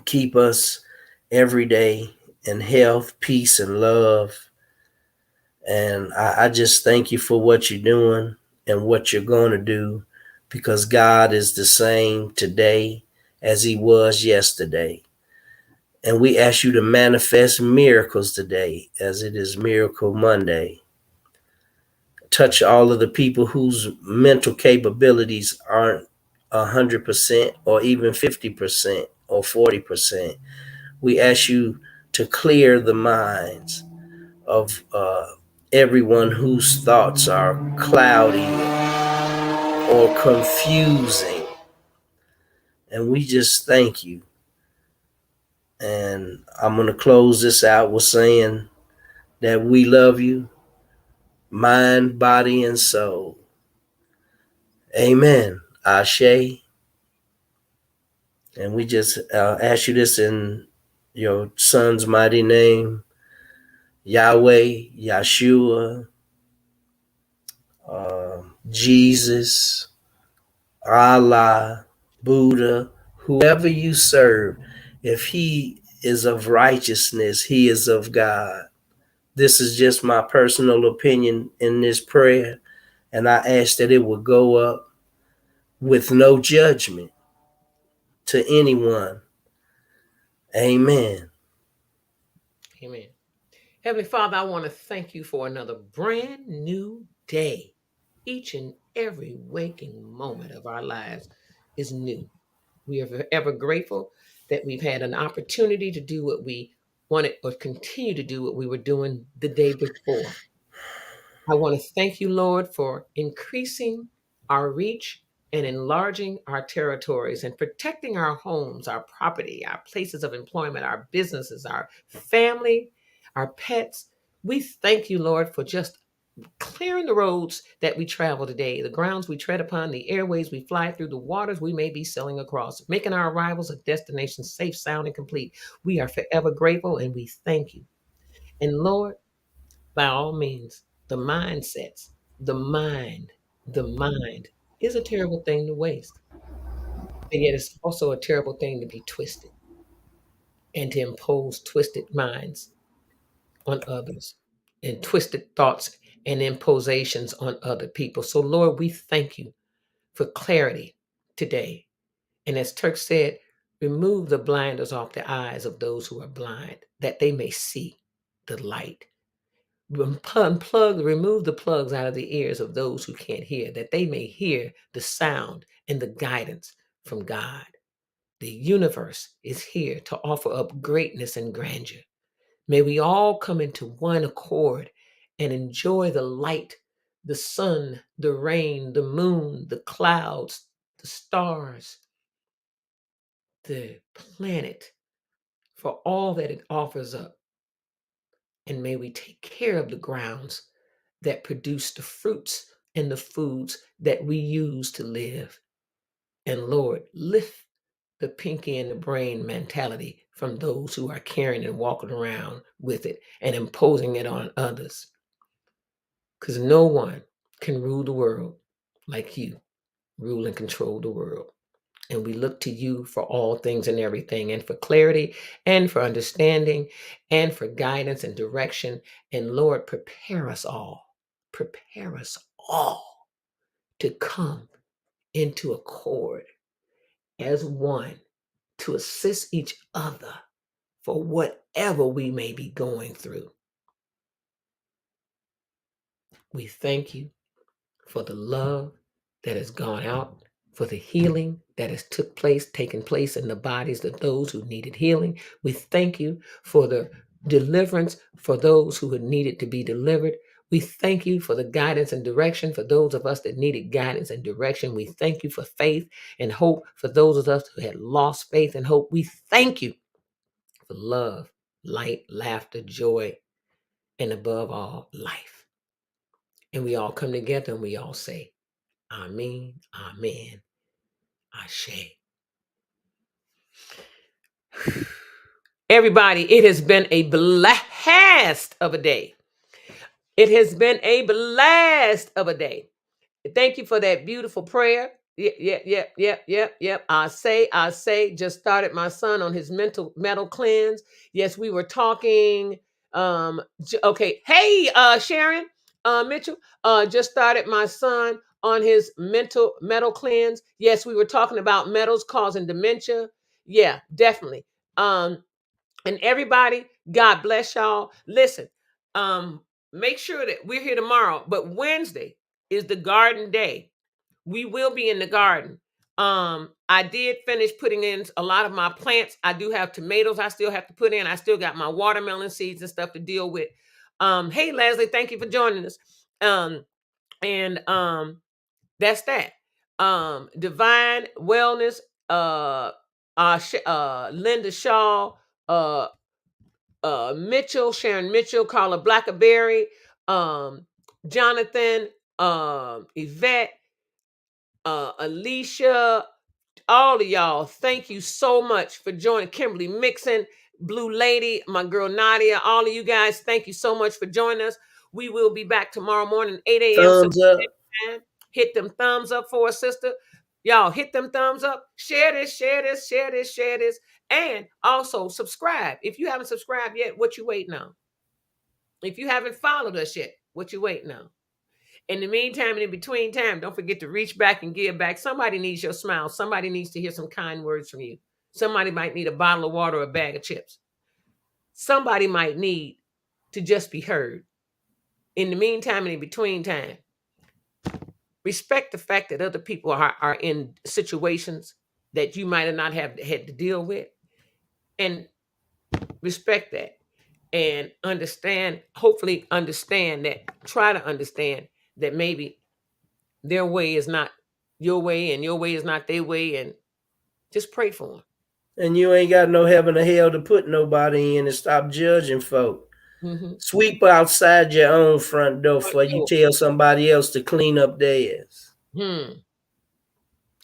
keep us every day in health, peace, and love. And I just thank you for what you're doing and what you're going to do, because God is the same today as he was yesterday. And we ask you to manifest miracles today, as it is Miracle Monday. Touch all of the people whose mental capabilities aren't 100% or even 50% or 40%. We ask you to clear the minds of everyone whose thoughts are cloudy or confusing. And we just thank you. And I'm going to close this out with saying that we love you, mind, body, and soul. Amen. Ashe. And we just ask you this in your son's mighty name, Yahweh, Yeshua, Jesus, Allah, Buddha, whoever you serve. If he is of righteousness, he is of God. This is just my personal opinion in this prayer, and I ask that it would go up with no judgment to anyone. Amen. Amen. Heavenly Father, I want to thank you for another brand new day. Each and every waking moment of our lives is new. We are forever grateful that we've had an opportunity to do what we wanted or continue to do what we were doing the day before. I want to thank you, Lord, for increasing our reach and enlarging our territories and protecting our homes, our property, our places of employment, our businesses, our family, our pets. We thank you, Lord, for just clearing the roads that we travel today, the grounds we tread upon, the airways we fly through, the waters we may be sailing across, making our arrivals a destination safe, sound, and complete. We are forever grateful and we thank you. And Lord, by all means, the mind is a terrible thing to waste. And yet it's also a terrible thing to be twisted and to impose twisted minds on others and twisted thoughts and impositions on other people. So, Lord, we thank you for clarity today. And as Turk said, remove the blinders off the eyes of those who are blind, that they may see the light. Remove the plugs out of the ears of those who can't hear, that they may hear the sound and the guidance from God. The universe is here to offer up greatness and grandeur. May we all come into one accord and enjoy the light, the sun, the rain, the moon, the clouds, the stars, the planet, for all that it offers up. And may we take care of the grounds that produce the fruits and the foods that we use to live. And Lord, lift the pinky and the brain mentality from those who are carrying and walking around with it and imposing it on others. Because no one can rule the world like you rule and control the world. And we look to you for all things and everything, and for clarity and for understanding and for guidance and direction. And Lord, prepare us all to come into accord as one to assist each other for whatever we may be going through. We thank you for the love that has gone out, for the healing that has taken place in the bodies of those who needed healing. We thank you for the deliverance for those who had needed to be delivered. We thank you for the guidance and direction for those of us that needed guidance and direction. We thank you for faith and hope for those of us who had lost faith and hope. We thank you for love, light, laughter, joy, and above all, life. And we all come together and we all say, Amen, Amen, Ashe. Everybody, it has been a blast of a day. It has been a blast of a day. Thank you for that beautiful prayer. Yep. I say, just started my son on his metal cleanse. Yes, we were talking. Okay. Hey, Sharon, Mitchell, just started my son on his metal cleanse. Yes, we were talking about metals causing dementia. Yeah, definitely. And everybody, God bless y'all. Listen, make sure that we're here tomorrow, but Wednesday is the garden day. We will be in the garden. I did finish putting in a lot of my plants. I do have tomatoes I still have to put in. I still got my watermelon seeds and stuff to deal with. Hey Leslie, thank you for joining us. And that's that. Divine Wellness, Linda Shaw, Mitchell, Sharon Mitchell, Carla Blackaberry, Jonathan, Yvette, Alicia, all of y'all, thank you so much for joining. Kimberly Mixon, Blue Lady, my girl Nadia, all of you guys, thank you so much for joining us. We will be back tomorrow morning, 8 a.m. Thumbs up. Hit them thumbs up for us, sister. Y'all hit them thumbs up. Share this. And also subscribe. If you haven't subscribed yet, what you waiting on? If you haven't followed us yet, what you waiting on? In the meantime and in between time, don't forget to reach back and give back. Somebody needs your smile. Somebody needs to hear some kind words from you. Somebody might need a bottle of water or a bag of chips. Somebody might need to just be heard. In the meantime and in between time, respect the fact that other people are in situations that you might have not have had to deal with, and respect that, and understand, hopefully understand that, try to understand that maybe their way is not your way and your way is not their way, and just pray for them. And you ain't got no heaven or hell to put nobody in, and stop judging folk. Mm-hmm. Sweep outside your own front door before you tell somebody else to clean up theirs. And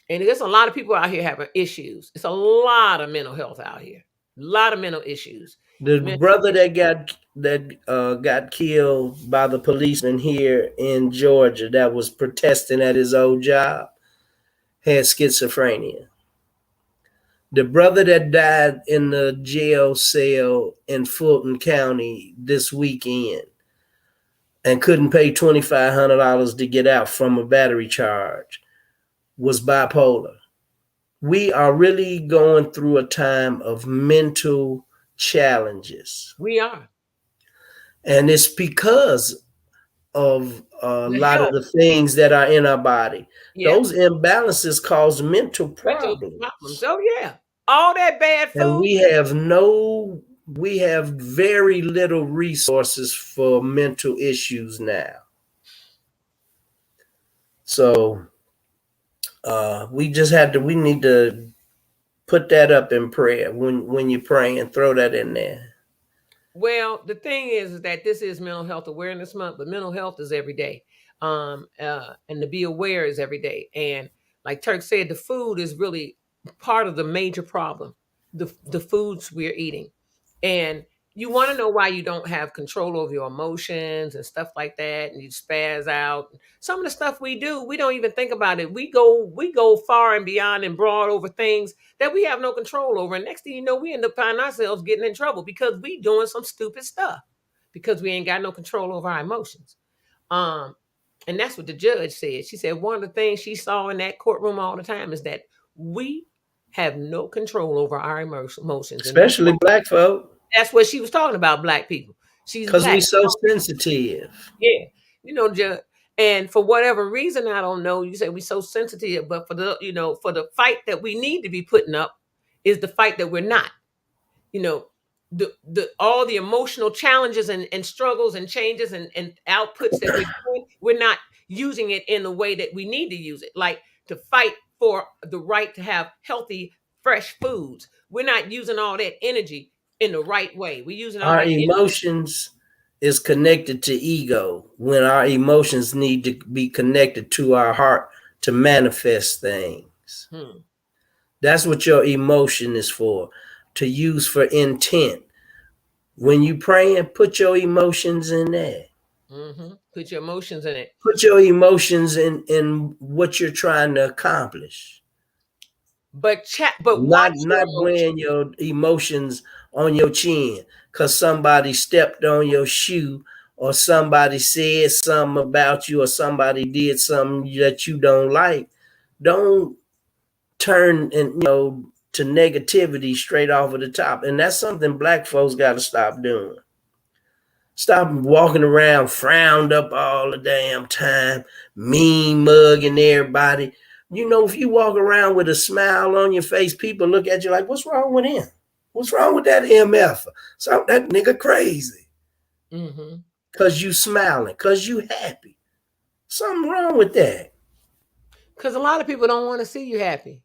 there's a lot of people out here having issues. It's a lot of mental health out here. A lot of mental issues. The brother that got killed by the policeman here in Georgia that was protesting at his old job had schizophrenia. The brother that died in the jail cell in Fulton County this weekend and couldn't pay $2,500 to get out from a battery charge was bipolar. We are really going through a time of mental challenges. We are. And it's because of a lot of the things that are in our body. Yeah. Those imbalances cause mental problems. Oh yeah. All that bad food. And we have very little resources for mental issues now. So we need to put that up in prayer when you're praying, throw that in there. Well, the thing is that this is Mental Health Awareness Month, but mental health is every day. And to be aware is every day. And like Turk said, the food is really part of the major problem, the foods we're eating. And you want to know why you don't have control over your emotions and stuff like that, and you spaz out. Some of the stuff we do, we don't even think about it. We go far and beyond and broad over things that we have no control over. And next thing you know, we end up finding ourselves getting in trouble because we doing some stupid stuff because we ain't got no control over our emotions. And that's what the judge said. She said one of the things she saw in that courtroom all the time is that we have no control over our emotions. Especially black folk. That's what she was talking about, black people. Because we're so sensitive. Yeah. Judge. And for whatever reason, I don't know, you say we're so sensitive, but for the fight that we need to be putting up is the fight that we're not. All the emotional challenges and struggles and changes and outputs that we're doing, we're not using it in the way that we need to use it. Like to fight for the right to have healthy, fresh foods. We're not using all that energy in the right way. We're using all our emotions is connected to ego when our emotions need to be connected to our heart to manifest things. That's what your emotion is for, to use for intent. When you praying, put your emotions in there. Put your emotions in it. Put your emotions in what you're trying to accomplish. But not wearing your emotions on your chin because somebody stepped on your shoe or somebody said something about you or somebody did something that you don't like. Don't turn to negativity straight off of the top. And that's something black folks got to stop doing. Stop walking around frowned up all the damn time, mean mugging everybody. If you walk around with a smile on your face, people look at you like, what's wrong with him? What's wrong with that MF? So that nigga crazy. Because you smiling, because you happy. Something wrong with that. Because a lot of people don't want to see you happy.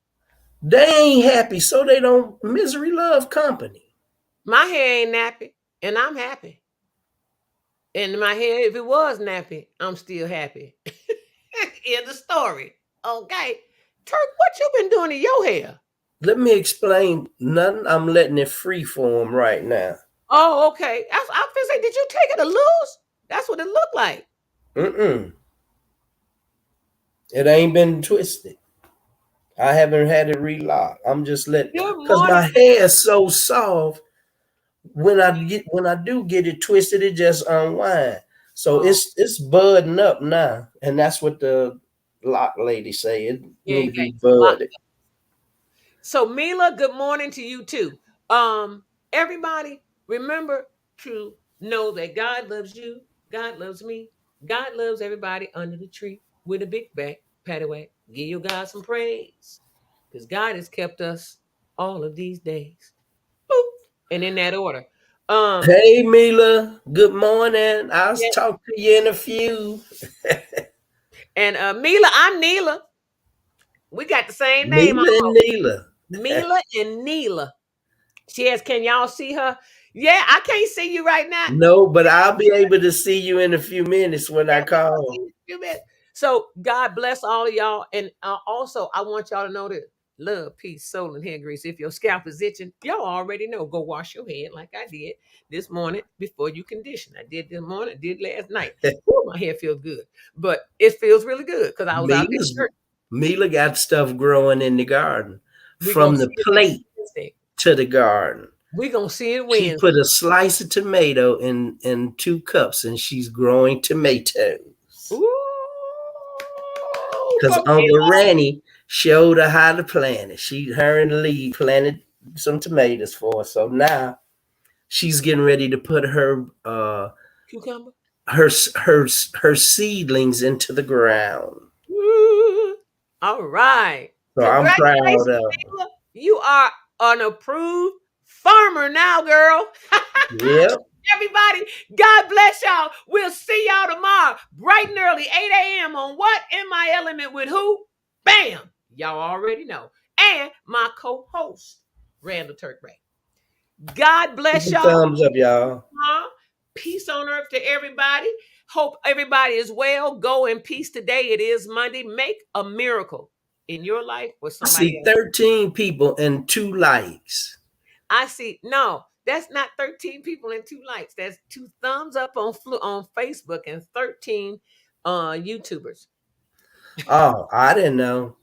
They ain't happy, so they don't. Misery love company. My hair ain't nappy, and I'm happy. And my hair, if it was nappy, I'm still happy. End the story. Okay. Turk, what you been doing to your hair? Let me explain. Nothing. I'm letting it free form right now. Oh, okay. I was going to say, did you take it to loose? That's what it looked like. It ain't been twisted. I haven't had it relocked. I'm just letting, because my hair is so soft. When I do get it twisted, it just unwind. So it's budding up now, and that's what the lock lady say. It need to be budded. So Mila, good morning to you too. Everybody, remember to know that God loves you, God loves me, God loves everybody under the tree with a big back, pat away. Give your God some praise. because God has kept us all of these days. Boop. And in that order. Hey, Mila. Good morning. I'll Yeah. talk to you in a few. And Mila, I'm Neela. We got the same name Mila and almost. Neela. Mila and Neela. She has, can y'all see her? Yeah, I can't see you right now. No, but I'll be able to see you in a few minutes when Yeah, I we gonna see call. you in a few minutes. So God bless all of y'all. And also, I want y'all to know that love, peace, soul, and hair grease. If your scalp is itching, y'all already know. Go wash your head like I did this morning before you condition. I did this morning, I did last night. Ooh, my hair feels good. But it feels really good because I was out there Mila's, church. Mila got stuff growing in the garden We gonna from see the it next plate Wednesday. to the garden. We gonna see it She Wednesday. put a slice of tomato in 2 cups and she's growing tomatoes. Ooh, Because Uncle Ranny showed her how to plant it. Her and Lee planted some tomatoes for her. So now she's getting ready to put cucumber. her seedlings into the ground. Ooh. All right. So I'm proud Congratulations, of her. Sheila. You are an approved farmer now, girl. Yep. Everybody, God bless y'all. We'll see y'all tomorrow, bright and early, 8 a.m. on What in My Element with who? Bam. Y'all already know. And my co-host, Randall Turk-Ray. God Give bless a y'all. thumbs up, y'all. Peace on earth to everybody. Hope everybody is well. Go in peace today. It is Monday. Make a miracle in your life or I somebody see else. 13 people and 2 likes. I see. No, that's not 13 people and 2 likes. That's 2 thumbs up on Facebook and 13 YouTubers. Oh, I didn't know.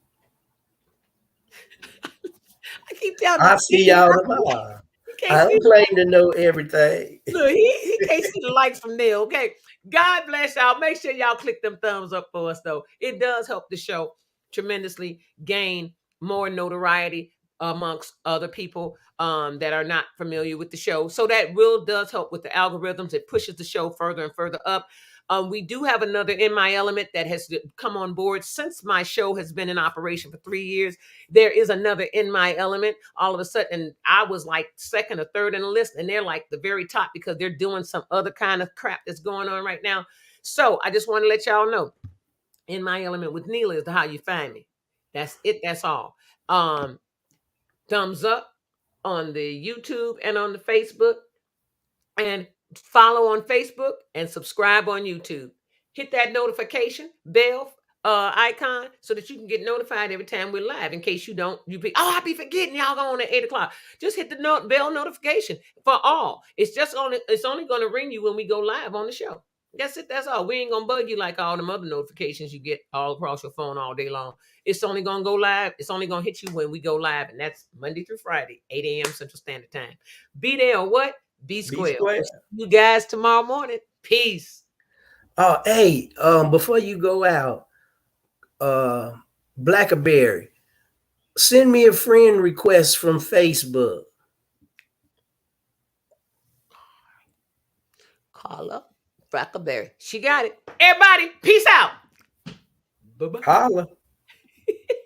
I keep telling I'll him, see y'all tomorrow. he can't I see don't the claim to know everything. look, he can't see the likes from there. Okay. God bless y'all. Make sure y'all click them thumbs up for us, though. It does help the show tremendously gain more notoriety amongst other people that are not familiar with the show. So that really does help with the algorithms. It pushes the show further and further up. We do have another In My Element that has come on board since my show has been in operation for 3 years. There is another In My Element. All of a sudden, I was like second or third in the list, and they're like the very top because they're doing some other kind of crap that's going on right now. So I just want to let y'all know, In My Element with Neela is how you find me. That's it. That's all. Thumbs up on the YouTube and on the Facebook, and follow on Facebook and subscribe on YouTube. Hit that notification bell icon so that you can get notified every time we're live. In case I'll be forgetting y'all go on at 8 o'clock. Just hit the bell notification for all. It's only going to ring you when we go live on the show. That's it. That's all. We ain't gonna bug you like all them other notifications you get all across your phone all day long. It's only gonna go live. It's only gonna hit you when we go live, and that's Monday through Friday, 8 a.m. Central Standard Time. Be there or what? Be Be square. square. We'll see you guys tomorrow morning. Peace. Oh, hey, before you go out, Blackberry, send me a friend request from Facebook. Carla Frackleberry. She got it. Everybody, peace out. Bye-bye. Holla.